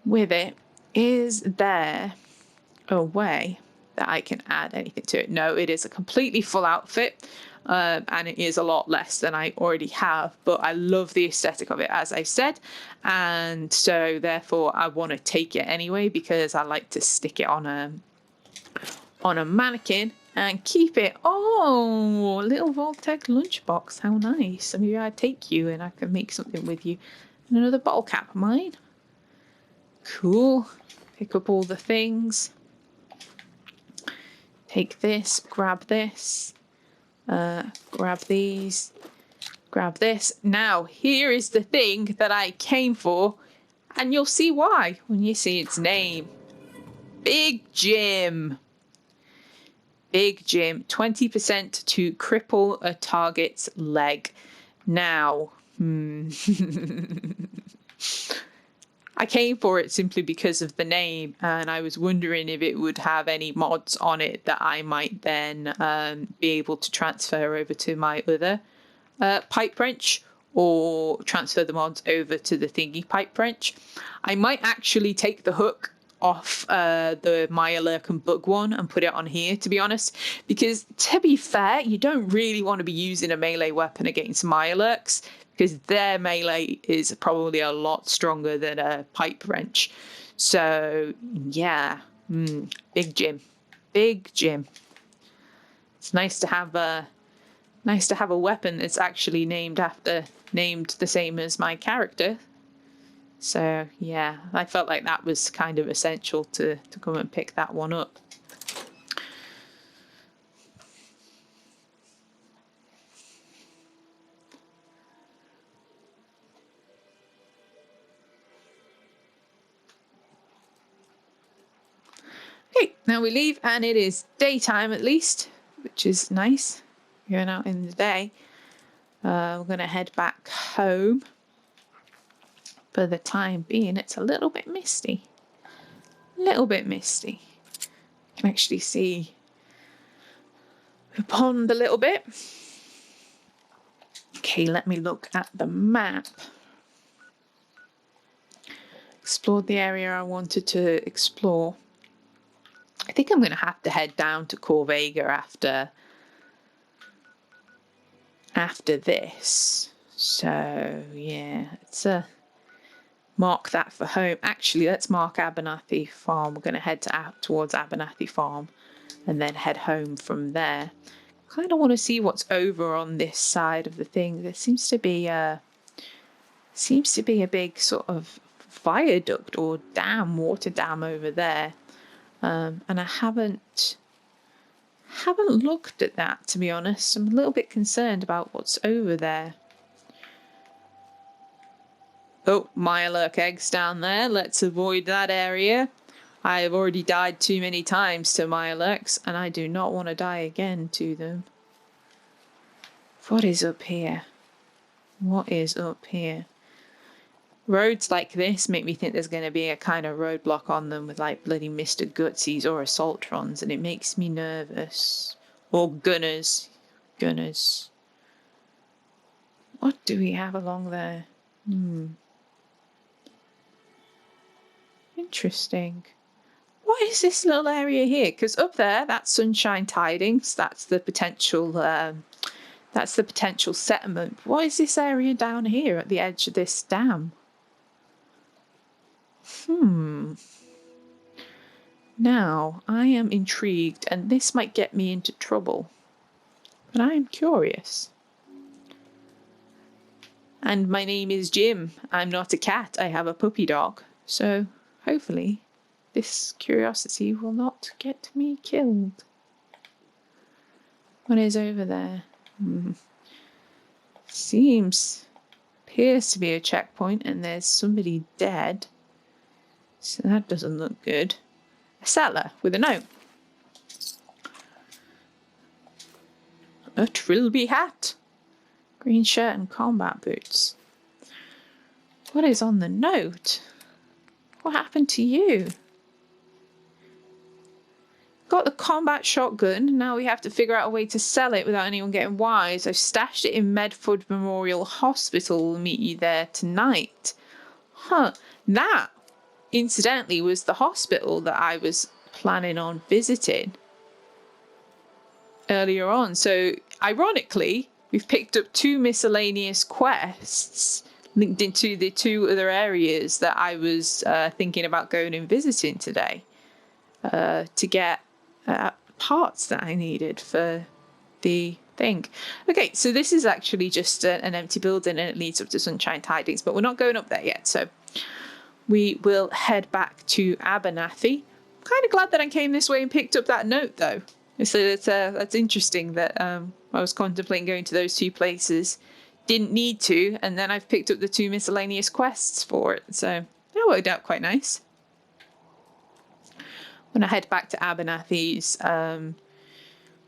with it. Is there a way that I can add anything to it? No, it is a completely full outfit. And it is a lot less than I already have, but I love the aesthetic of it, as I said, and so therefore I want to take it anyway because I like to stick it on a mannequin and keep it. Oh, little Vault-Tec lunchbox, how nice! So maybe I'd take you and I can make something with you. And another bottle cap of mine. Cool. Pick up all the things. Take this, grab this. Grab these, grab this. Now, here is the thing that I came for, and you'll see why when you see its name. Big Jim. Big Jim. 20% to cripple a target's leg. Now, I came for it simply because of the name, and I was wondering if it would have any mods on it that I might then be able to transfer over to my other pipe wrench, or transfer the mods over to the thingy pipe wrench. I might actually take the hook off the Mirelurk and Bug one and put it on here, to be honest, because to be fair, you don't really want to be using a melee weapon against Mirelurks, because their melee is probably a lot stronger than a pipe wrench. So yeah, Big Jim, Big Jim. It's nice to have a weapon that's actually named the same as my character. So yeah, I felt like that was kind of essential to come and pick that one up. Okay, now we leave, and it is daytime at least, which is nice. Going out in the day. We're going to head back home. For the time being, it's a little bit misty. You can actually see the pond a little bit. Okay, let me look at the map. Explored the area I wanted to explore. I think I'm going to have to head down to Corvega after this. So, yeah, it's mark that for home. Actually, let's mark Abernathy Farm. We're going to head towards Abernathy Farm and then head home from there. Kind of want to see what's over on this side of the thing. There seems to be a big sort of viaduct or dam, water dam over there. And I haven't looked at that, to be honest. I'm a little bit concerned about what's over there. Oh, Mirelurk eggs down there. Let's avoid that area. I have already died too many times to Mirelurks, and I do not want to die again to them. What is up here? What is up here? Roads like this make me think there's going to be a kind of roadblock on them with like bloody Mr. Gutsies or Assaultrons, and it makes me nervous. Or Gunners. Gunners. What do we have along there? Interesting. What is this little area here? Because up there, that's Sunshine Tidings. That's the potential. That's the potential settlement. What is this area down here at the edge of this dam? Now, I am intrigued, and this might get me into trouble. But I am curious. And my name is Jim. I'm not a cat. I have a puppy dog. So, hopefully, this curiosity will not get me killed. What is over there? Appears to be a checkpoint, and there's somebody dead. So that doesn't look good. A settler with a note. A Trilby hat. Green shirt and combat boots. What is on the note? What happened to you? Got the combat shotgun. Now we have to figure out a way to sell it without anyone getting wise. I've stashed it in Medford Memorial Hospital. We'll meet you there tonight. That, incidentally, was the hospital that I was planning on visiting earlier on. So, ironically, we've picked up 2 miscellaneous quests linked into the 2 other areas that I was thinking about going and visiting today to get parts that I needed for the thing. Okay, so this is actually just an empty building and it leads up to Sunshine Tidings, but we're not going up there yet, so we will head back to Abernathy. I'm kind of glad that I came this way and picked up that note, though. So that's interesting that I was contemplating going to those 2 places, didn't need to, and then I've picked up the 2 miscellaneous quests for it, so that worked out quite nice. When I head back to Abernathy's,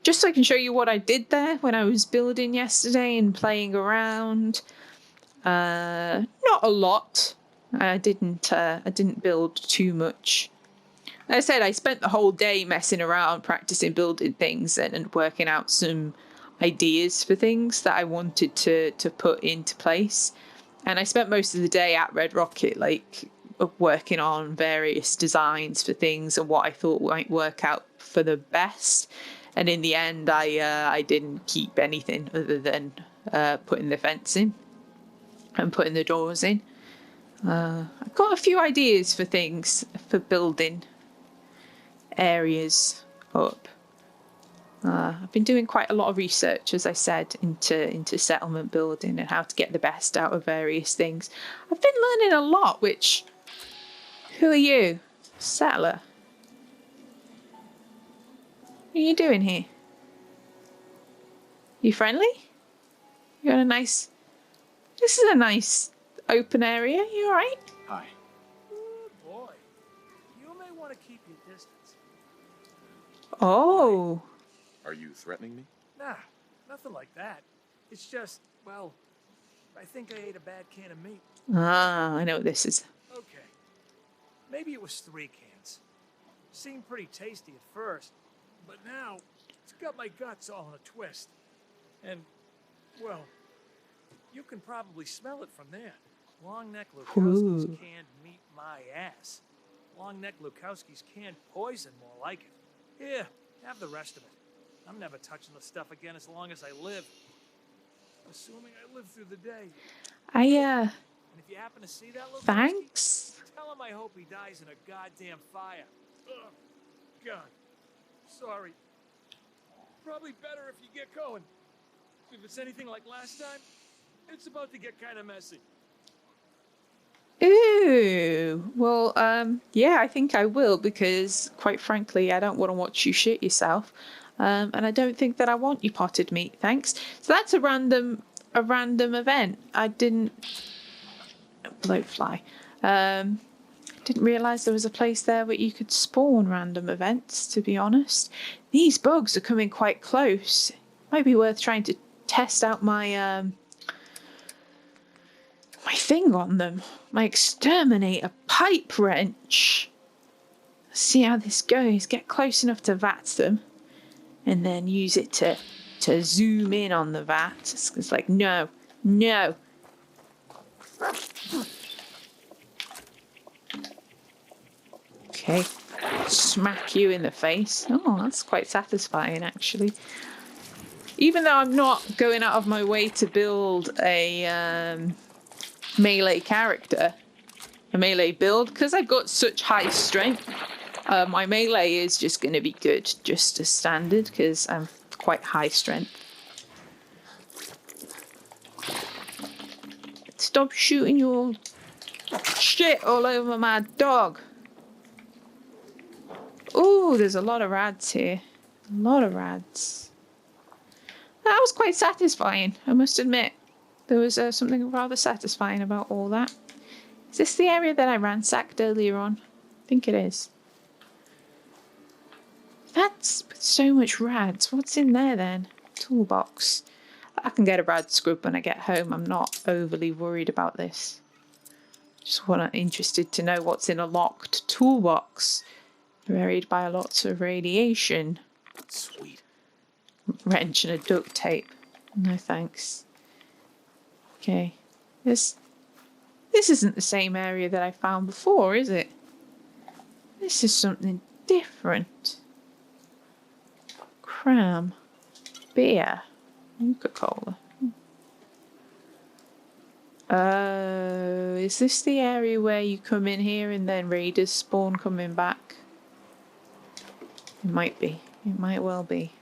just so I can show you what I did there when I was building yesterday and playing around. Not a lot. I didn't build too much. Like I said, I spent the whole day messing around, practicing building things and working out some ideas for things that I wanted to put into place. And I spent most of the day at Red Rocket, like working on various designs for things and what I thought might work out for the best. And in the end, I didn't keep anything other than putting the fence in and putting the doors in. I've got a few ideas for things for building areas up. I've been doing quite a lot of research, as I said, into settlement building and how to get the best out of various things. I've been learning a lot, which... Who are you? Settler. What are you doing here? You friendly? You got a nice... This is a nice open area. You alright? Hi. Good boy. You may want to keep your distance. Oh. Are you threatening me? Nah, nothing like that. It's just, well, I think I ate a bad can of meat. Ah, I know what this is. Okay. Maybe it was 3 cans. Seemed pretty tasty at first, but now it's got my guts all in a twist. And, well, you can probably smell it from there. Longneck Lukowski's Ooh. canned meat my ass. Longneck Lukowski's canned poison, more like it. Here, have the rest of it. I'm never touching the stuff again as long as I live. Assuming I live through the day. I And if you happen to see that little thanks. tell him I hope he dies in a goddamn fire. Ugh. God. Sorry. Probably better if you get going. If it's anything like last time, it's about to get kind of messy. Ooh, well, yeah, I think I will because, quite frankly, I don't want to watch you shit yourself, and I don't think that I want you potted meat. Thanks. So that's a random event. I didn't blowfly. Didn't realize there was a place there where you could spawn random events. To be honest, these bugs are coming quite close. Might be worth trying to test out my my thing on them, my exterminator pipe wrench. See how this goes. Get close enough to vat them, and then use it to zoom in on the vat. It's like no. Okay, smack you in the face. Oh, that's quite satisfying actually. Even though I'm not going out of my way to build a melee character, a melee build, because I've got such high strength, my melee is just going to be good, just as standard, because I'm quite high strength. Stop shooting your shit all over my dog. Oh, there's a lot of rads here. A lot of rads. That was quite satisfying, I must admit. There was something rather satisfying about all that. Is this the area that I ransacked earlier on? I think it is. That's so much rads. What's in there then? Toolbox. I can get a rad scrub when I get home. I'm not overly worried about this. Just interested to know what's in a locked toolbox. Buried by lots of radiation. Sweet. Wrench and a duct tape. No thanks. Okay. This isn't the same area that I found before, is it? This is something different. Cram. Beer. Coca-Cola. Is this the area where you come in here and then raiders spawn coming back? It might be. It might well be.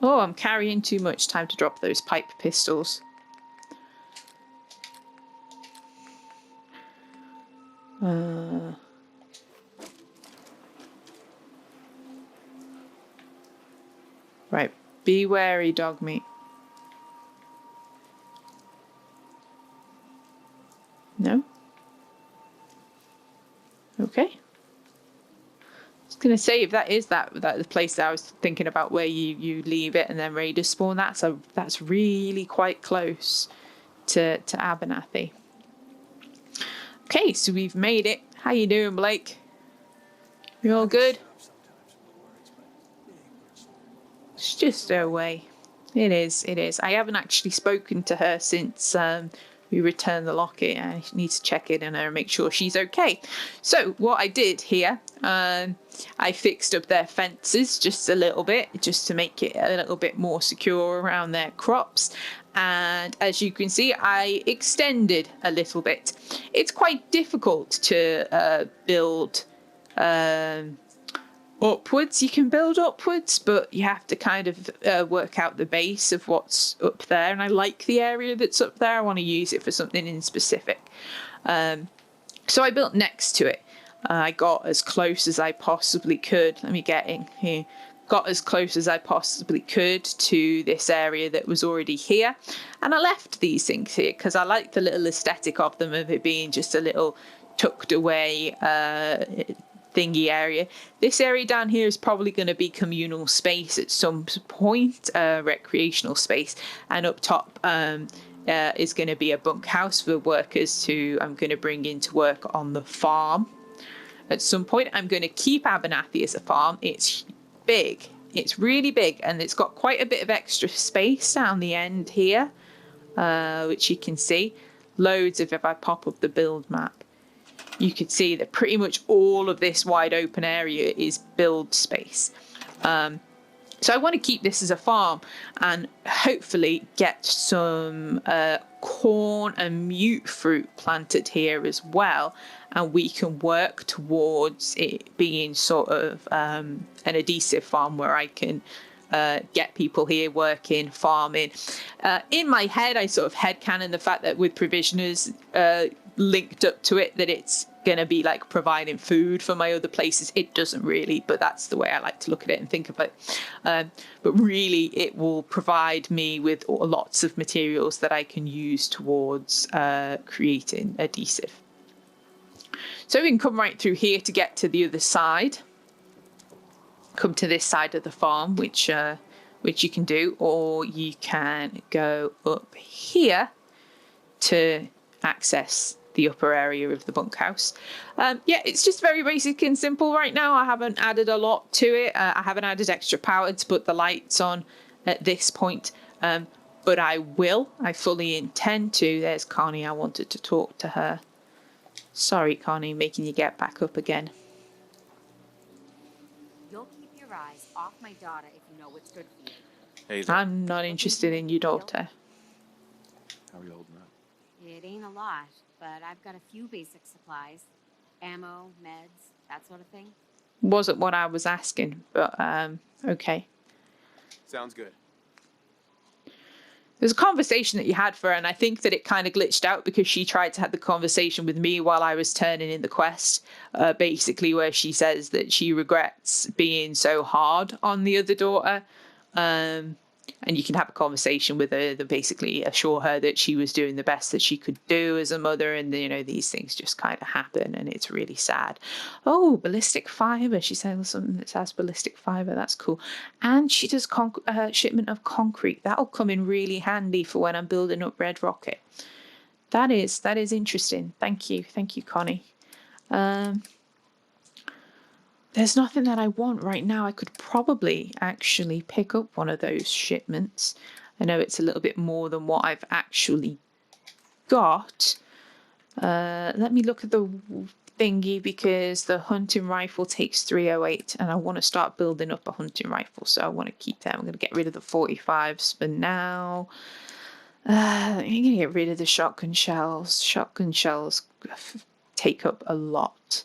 Oh, I'm carrying too much. Time to drop those pipe pistols. Right. Be wary, dog meat. No? Okay. Gonna say if that is that the place that I was thinking about where you leave it and then raiders spawn, that's really quite close to Abernathy. Okay, so we've made it. How you doing, Blake? You all good? It's just her way. It is. I haven't actually spoken to her since we returned the locket. I need to check in on her and make sure she's okay. So what I did here, I fixed up their fences just a little bit, just to make it a little bit more secure around their crops. And as you can see, I extended a little bit. It's quite difficult to build upwards. You can build upwards, but you have to kind of work out the base of what's up there. And I like the area that's up there. I want to use it for something in specific. So I built next to it. I got as close as I possibly could. Let me get in here. Got as close as I possibly could to this area that was already here. And I left these things here because I like the little aesthetic of them, of it being just a little tucked away thingy area. This area down here is probably going to be communal space at some point, recreational space. And up top is going to be a bunkhouse for workers who I'm going to bring in to work on the farm. At some point, I'm going to keep Abernathy as a farm. It's big. It's really big, and it's got quite a bit of extra space down the end here, which you can see. Loads of, if I pop up the build map, you can see that pretty much all of this wide open area is build space. So I want to keep this as a farm and hopefully get some corn and mute fruit planted here as well. And we can work towards it being sort of an adhesive farm where I can get people here working, farming. In my head, I sort of headcanon the fact that with provisioners linked up to it, that it's going to be like providing food for my other places. It doesn't really, but that's the way I like to look at it and think of it. But really, it will provide me with lots of materials that I can use towards creating adhesive. So we can come right through here to get to the other side. Come to this side of the farm, which you can do, or you can go up here to access the upper area of the bunkhouse. Yeah, it's just very basic and simple right now. I haven't added a lot to it. I haven't added extra power to put the lights on at this point, but I will. I fully intend to. There's Connie. I wanted to talk to her. Sorry, Connie, making you get back up again. You'll keep your eyes off my daughter if you know what's good for you. Hey there. I'm not interested in your daughter. How are you holding up? It ain't a lot, but I've got a few basic supplies. Ammo, meds, that sort of thing. Wasn't what I was asking, but okay. Sounds good. There's a conversation that you had for her, and I think that it kind of glitched out because she tried to have the conversation with me while I was turning in the quest, basically where she says that she regrets being so hard on the other daughter. And you can have a conversation with her that basically assure her that she was doing the best that she could do as a mother, and you know, these things just kind of happen, and it's really sad. Oh, ballistic fiber. She said something that says ballistic fiber. That's cool. And she does shipment of concrete. That'll come in really handy for when I'm building up Red Rocket. That is interesting. Thank you, Connie. There's nothing that I want right now. I could probably actually pick up one of those shipments. I know it's a little bit more than what I've actually got. Let me look at the thingy, because the hunting rifle takes 308 and I want to start building up a hunting rifle. So I want to keep that. I'm going to get rid of the 45s for now. I'm going to get rid of the shotgun shells. Shotgun shells take up a lot.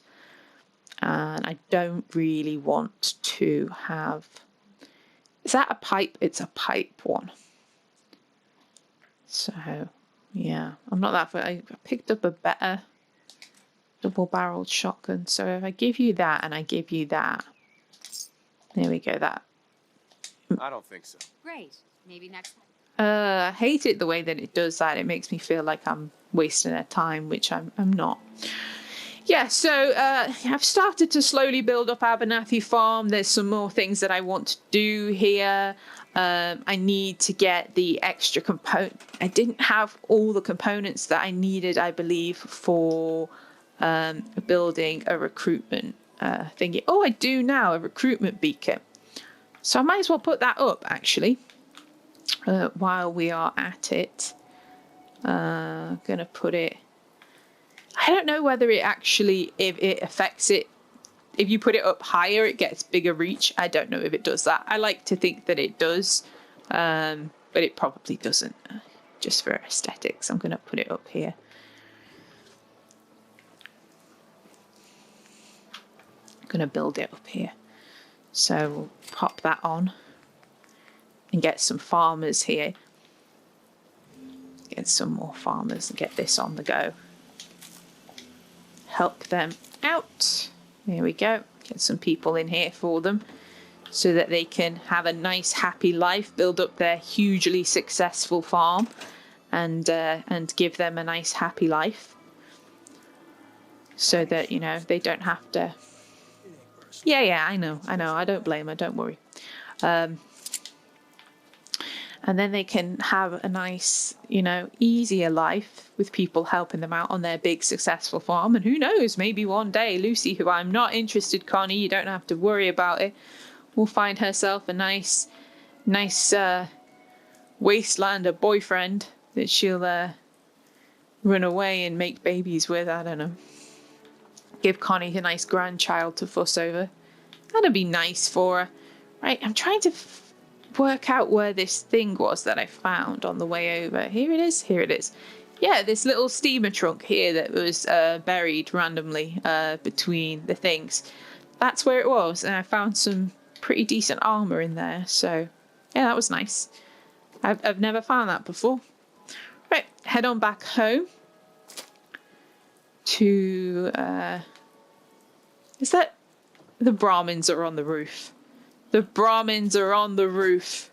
And I don't really want to have... Is that a pipe? It's a pipe one. So, yeah. I'm not that far. I picked up a better double-barreled shotgun. So if I give you that and I give you that... There we go, that. I don't think so. Great. Maybe next time. I hate it the way that it does that. It makes me feel like I'm wasting their time, which I'm not. Yeah, so I've started to slowly build up Abernathy Farm. There's some more things that I want to do here. I need to get the extra component. I didn't have all the components that I needed, I believe, for building a recruitment thingy. Oh, I do now, a recruitment beacon. So I might as well put that up, actually, while we are at it. I'm going to put it... I don't know whether it actually, if it affects it, if you put it up higher, it gets bigger reach. I don't know if it does that. I like to think that it does, but it probably doesn't, just for aesthetics. I'm going to put it up here. I'm going to build it up here. So we'll pop that on and get some farmers here. Get some more farmers and get this on the go. Help them out. There we go. Get some people in here for them so that they can have a nice happy life, build up their hugely successful farm, and give them a nice happy life so that, you know, they don't have to... Yeah, I know. I don't blame her, don't worry. And then they can have a nice, you know, easier life with people helping them out on their big successful farm. And who knows, maybe one day Lucy, who I'm not interested, Connie, you don't have to worry about it, will find herself a nice wasteland, a boyfriend that she'll run away and make babies with. I don't know. Give Connie a nice grandchild to fuss over. That'd be nice for her. Right, I'm trying to work out where this thing was that I found on the way over. Here it is. Here it is. Yeah, this little steamer trunk here that was buried randomly between the things. That's where it was, and I found some pretty decent armor in there. So, yeah, that was nice. I've never found that before. Right, head on back home to. Is that the Brahmins are on the roof? The Brahmins are on the roof.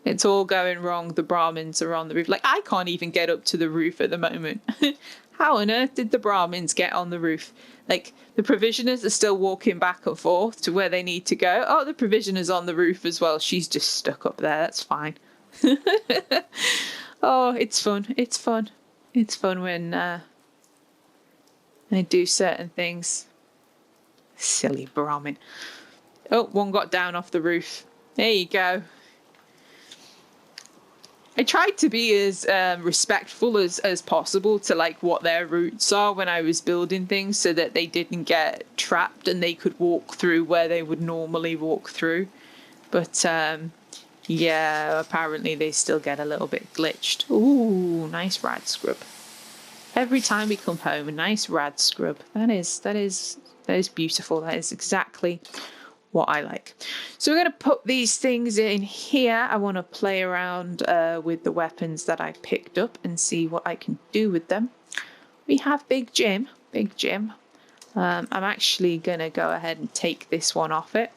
It's all going wrong. The Brahmins are on the roof. Like, I can't even get up to the roof at the moment. How on earth did the Brahmins get on the roof? Like, the provisioners are still walking back and forth to where they need to go. Oh, the provisioner's on the roof as well. She's just stuck up there. That's fine. Oh, it's fun. It's fun. It's fun when they do certain things. Silly Brahmin. Oh, one got down off the roof. There you go. I tried to be as respectful as possible to like what their roots are when I was building things so that they didn't get trapped and they could walk through where they would normally walk through. But yeah, apparently they still get a little bit glitched. Ooh, nice rad scrub. Every time we come home, a nice rad scrub. That is beautiful. That is exactly what I like. So we're going to put these things in here. I want to play around with the weapons that I picked up and see what I can do with them. We have Big Jim. Big Jim. I'm actually going to go ahead and take this one off it.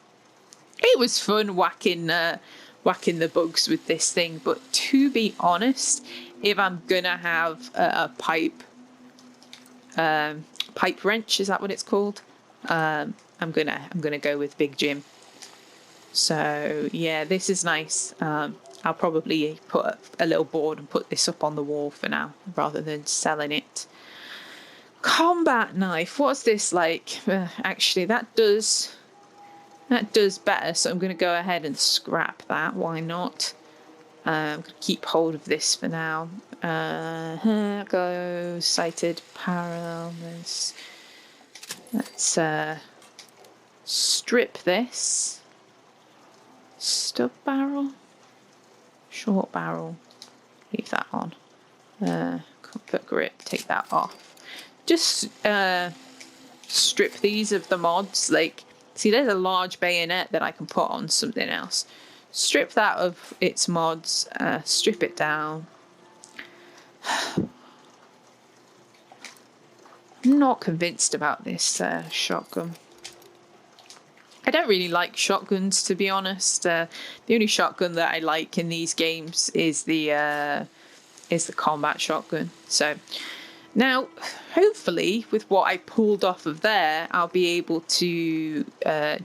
It was fun whacking the bugs with this thing, but to be honest, if I'm going to have a pipe wrench, is that what it's called? I'm gonna go with Big Jim. So yeah, this is nice. I'll probably put a little board and put this up on the wall for now, rather than selling it. Combat knife. What's this like? Actually, that does better. So I'm gonna go ahead and scrap that. Why not? I'm gonna keep hold of this for now. Go sighted parallel. Let's strip this. Stub barrel, short barrel, leave that on. Comfort grip, take that off. Just strip these of the mods. Like, see, there's a large bayonet that I can put on something else. Strip that of its mods. Strip it down. I'm not convinced about this shotgun. I don't really like shotguns, to be honest. The only shotgun that I like in these games is the combat shotgun. So now, hopefully, with what I pulled off of there, I'll be able to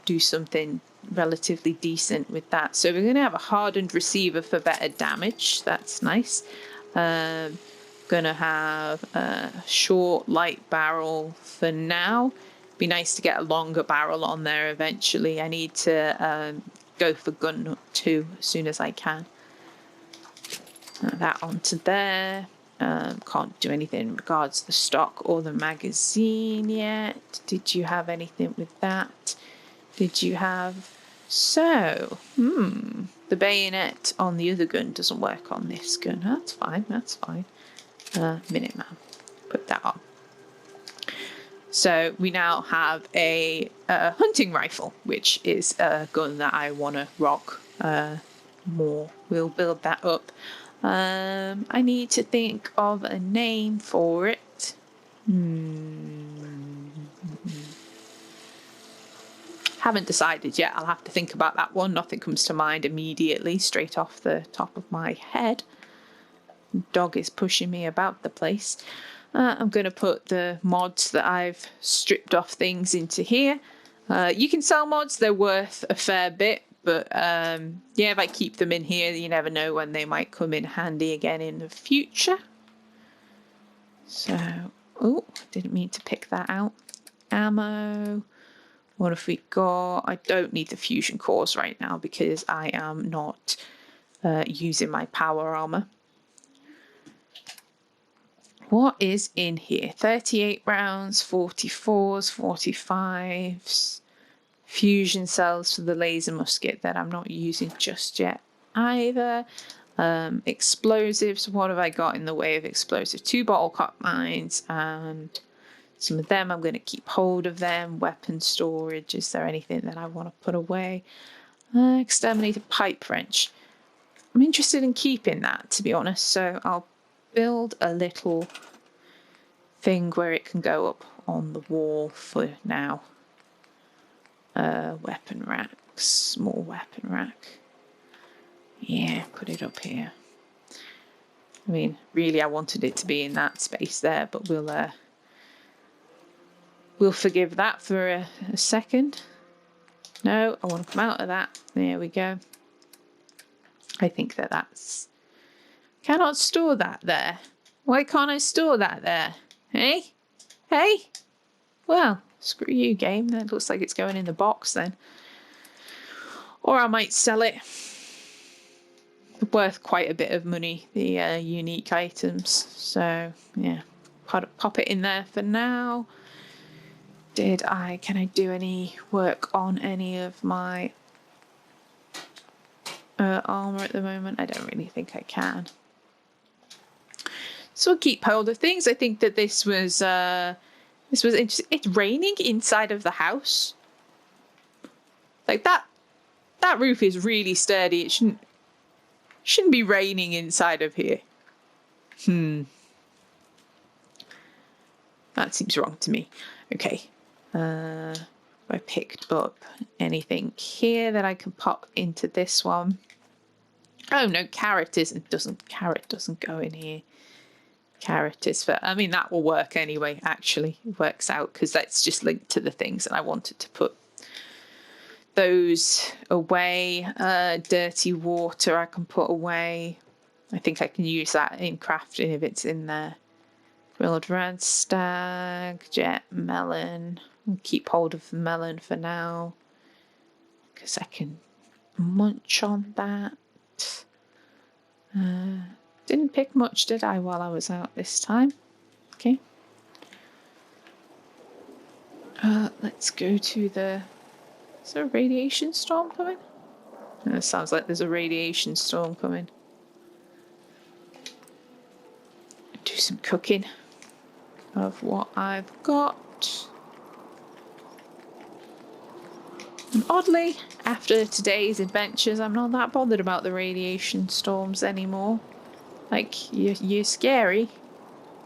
do something relatively decent with that. So we're going to have a hardened receiver for better damage. That's nice. Gonna have a short light barrel for now. Be nice to get a longer barrel on there eventually. I need to go for gun nut too as soon as I can. That onto there. Can't do anything in regards to the stock or the magazine yet. Did you have anything with that? Did you have... So, the bayonet on the other gun doesn't work on this gun. That's fine, that's fine. Minuteman. Put that on. So we now have a hunting rifle, which is a gun that I want to rock more. We'll build that up. I need to think of a name for it. Haven't decided yet. I'll have to think about that one. Nothing comes to mind immediately, straight off the top of my head. Dog is pushing me about the place. I'm going to put the mods that I've stripped off things into here. You can sell mods. They're worth a fair bit. But yeah, if I keep them in here, you never know when they might come in handy again in the future. So, oh, didn't mean to pick that out. Ammo. What have we got? I don't need the fusion cores right now because I am not using my power armor. What is in here? 38 rounds, 44s, 45s, fusion cells for the laser musket that I'm not using just yet. either. Explosives, what have I got in the way of explosives? 2 bottle cap mines, and some of them I'm going to keep hold of them. Weapon storage, is there anything that I want to put away? Exterminated pipe wrench. I'm interested in keeping that, to be honest, so I'll build a little thing where it can go up on the wall for now. Weapon rack, small weapon rack. Yeah, put it up here. I mean, really, I wanted it to be in that space there, but we'll forgive that for a second. No, I want to come out of that. There we go. I think that's... Cannot store that there. Why can't I store that there? Hey? Hey? Well, screw you, game. That looks like it's going in the box then. Or I might sell it. Worth quite a bit of money, the unique items. So, yeah. Pop it in there for now. Can I do any work on any of my armor at the moment? I don't really think I can. So I'll keep hold of things. I think that this was interesting. It's raining inside of the house. Like that roof is really sturdy. It shouldn't be raining inside of here. That seems wrong to me. Okay. I picked up anything here that I can pop into this one. Oh no, carrot doesn't go in here. Carrot is for, I mean, that will work anyway, actually. It works out because that's just linked to the things and I wanted to put those away. Dirty water I can put away. I think I can use that in crafting if it's in there. Grilled red stag, jet melon. I'll keep hold of the melon for now because I can munch on that. Didn't pick much, did I, while I was out this time? Okay. Let's go to the... Is there a radiation storm coming? It sounds like there's a radiation storm coming. Do some cooking of what I've got. And oddly, after today's adventures, I'm not that bothered about the radiation storms anymore. Like, you're scary,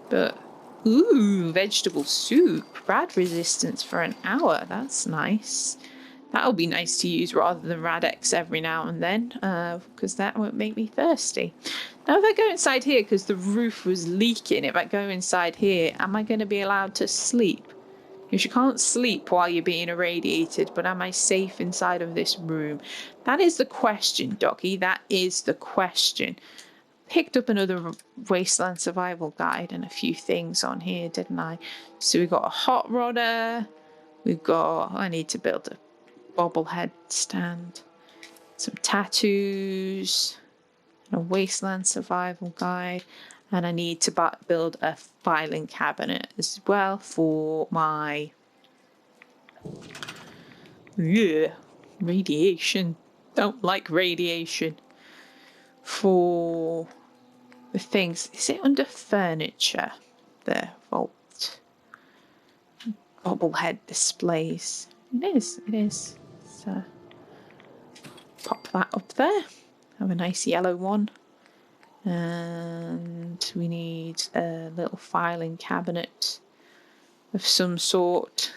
but... Ooh, vegetable soup. Rad resistance for an hour. That's nice. That'll be nice to use rather than Rad-X every now and then, because that won't make me thirsty. Now, if I go inside here, because the roof was leaking, if I go inside here, am I going to be allowed to sleep? Because you can't sleep while you're being irradiated, but am I safe inside of this room? That is the question, Doggy. That is the question. Picked up another Wasteland Survival Guide and a few things on here, didn't I? So we've got a hot rodder. We've got... I need to build a bobblehead stand. Some tattoos. And a Wasteland Survival Guide. And I need to build a filing cabinet as well for my... Yeah, radiation. Don't like radiation. For the things... Is it under furniture? The vault. Bobblehead displays. It is. So pop that up there. Have a nice yellow one. And we need a little filing cabinet of some sort.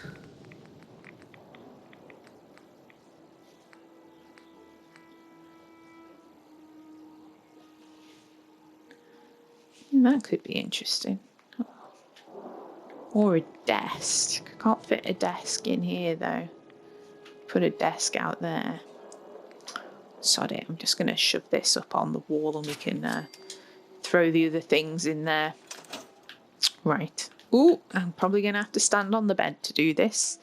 That could be interesting. Or a desk. Can't fit a desk in here though. Put a desk out there. Sod it, I'm just going to shove this up on the wall and we can throw the other things in there. Right. Ooh, I'm probably going to have to stand on the bed to do this.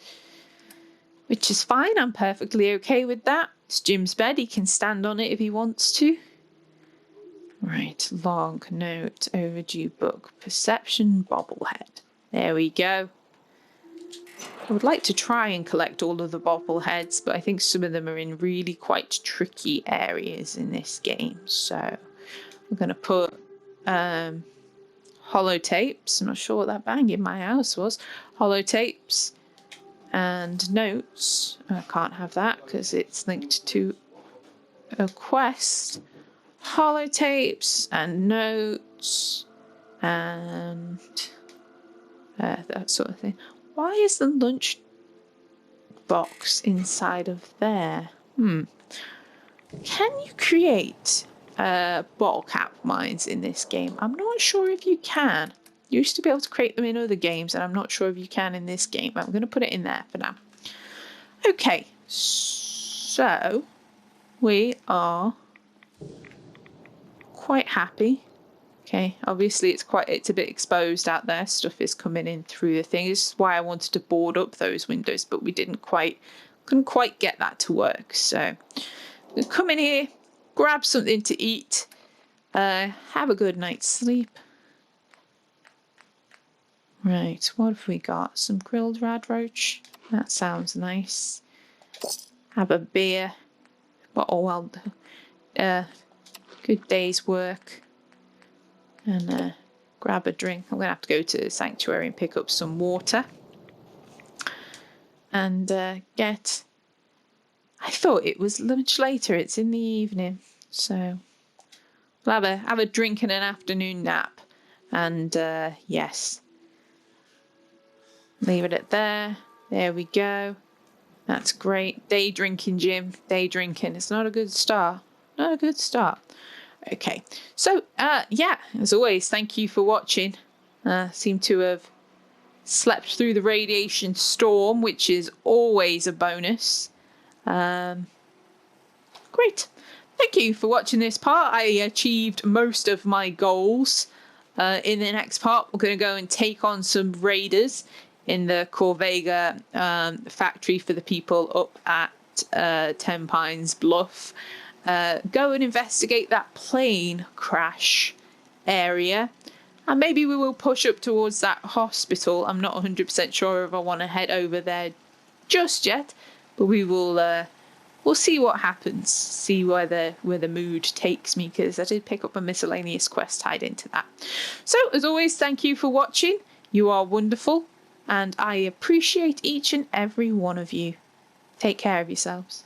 Which is fine, I'm perfectly okay with that. It's Jim's bed, he can stand on it if he wants to. Right, log, note, overdue book, perception, bobblehead. There we go. I would like to try and collect all of the bobbleheads, but I think some of them are in really quite tricky areas in this game. So I'm going to put holotapes. I'm not sure what that bang in my house was. Holotapes and notes. I can't have that because it's linked to a quest. Holotapes and notes and that sort of thing. Why is the lunch box inside of there? Can you create bottle cap mines in this game? I'm not sure if you can. You used to be able to create them in other games, and I'm not sure if you can in this game. But I'm going to put it in there for now. Okay, so we are quite happy. Okay, obviously it's a bit exposed out there. Stuff is coming in through the thing. This is why I wanted to board up those windows, but we couldn't quite get that to work. So we'll come in here, grab something to eat, have a good night's sleep. Right, what have we got? Some grilled rad roach. That sounds nice. Have a beer. Good day's work. And grab a drink. I'm going to have to go to the sanctuary and pick up some water. And get... I thought it was much later. It's in the evening. So we'll have a drink and an afternoon nap. And yes. Leave it at there. There we go. That's great. Day drinking, Jim. Day drinking. It's not a good start. Not a good start. Okay, so yeah, as always, thank you for watching. Seem to have slept through the radiation storm, which is always a bonus. Great. Thank you for watching this part. I achieved most of my goals. In the next part, we're going to go and take on some raiders in the Corvega factory for the people up at Ten Pines Bluff. Go and investigate that plane crash area, and maybe we will push up towards that hospital. I'm not 100% sure if I want to head over there just yet, but we will we'll see what happens, see where the mood takes me, because I did pick up a miscellaneous quest tied into that. So as always, thank you for watching. You are wonderful, and I appreciate each and every one of you. Take care of yourselves.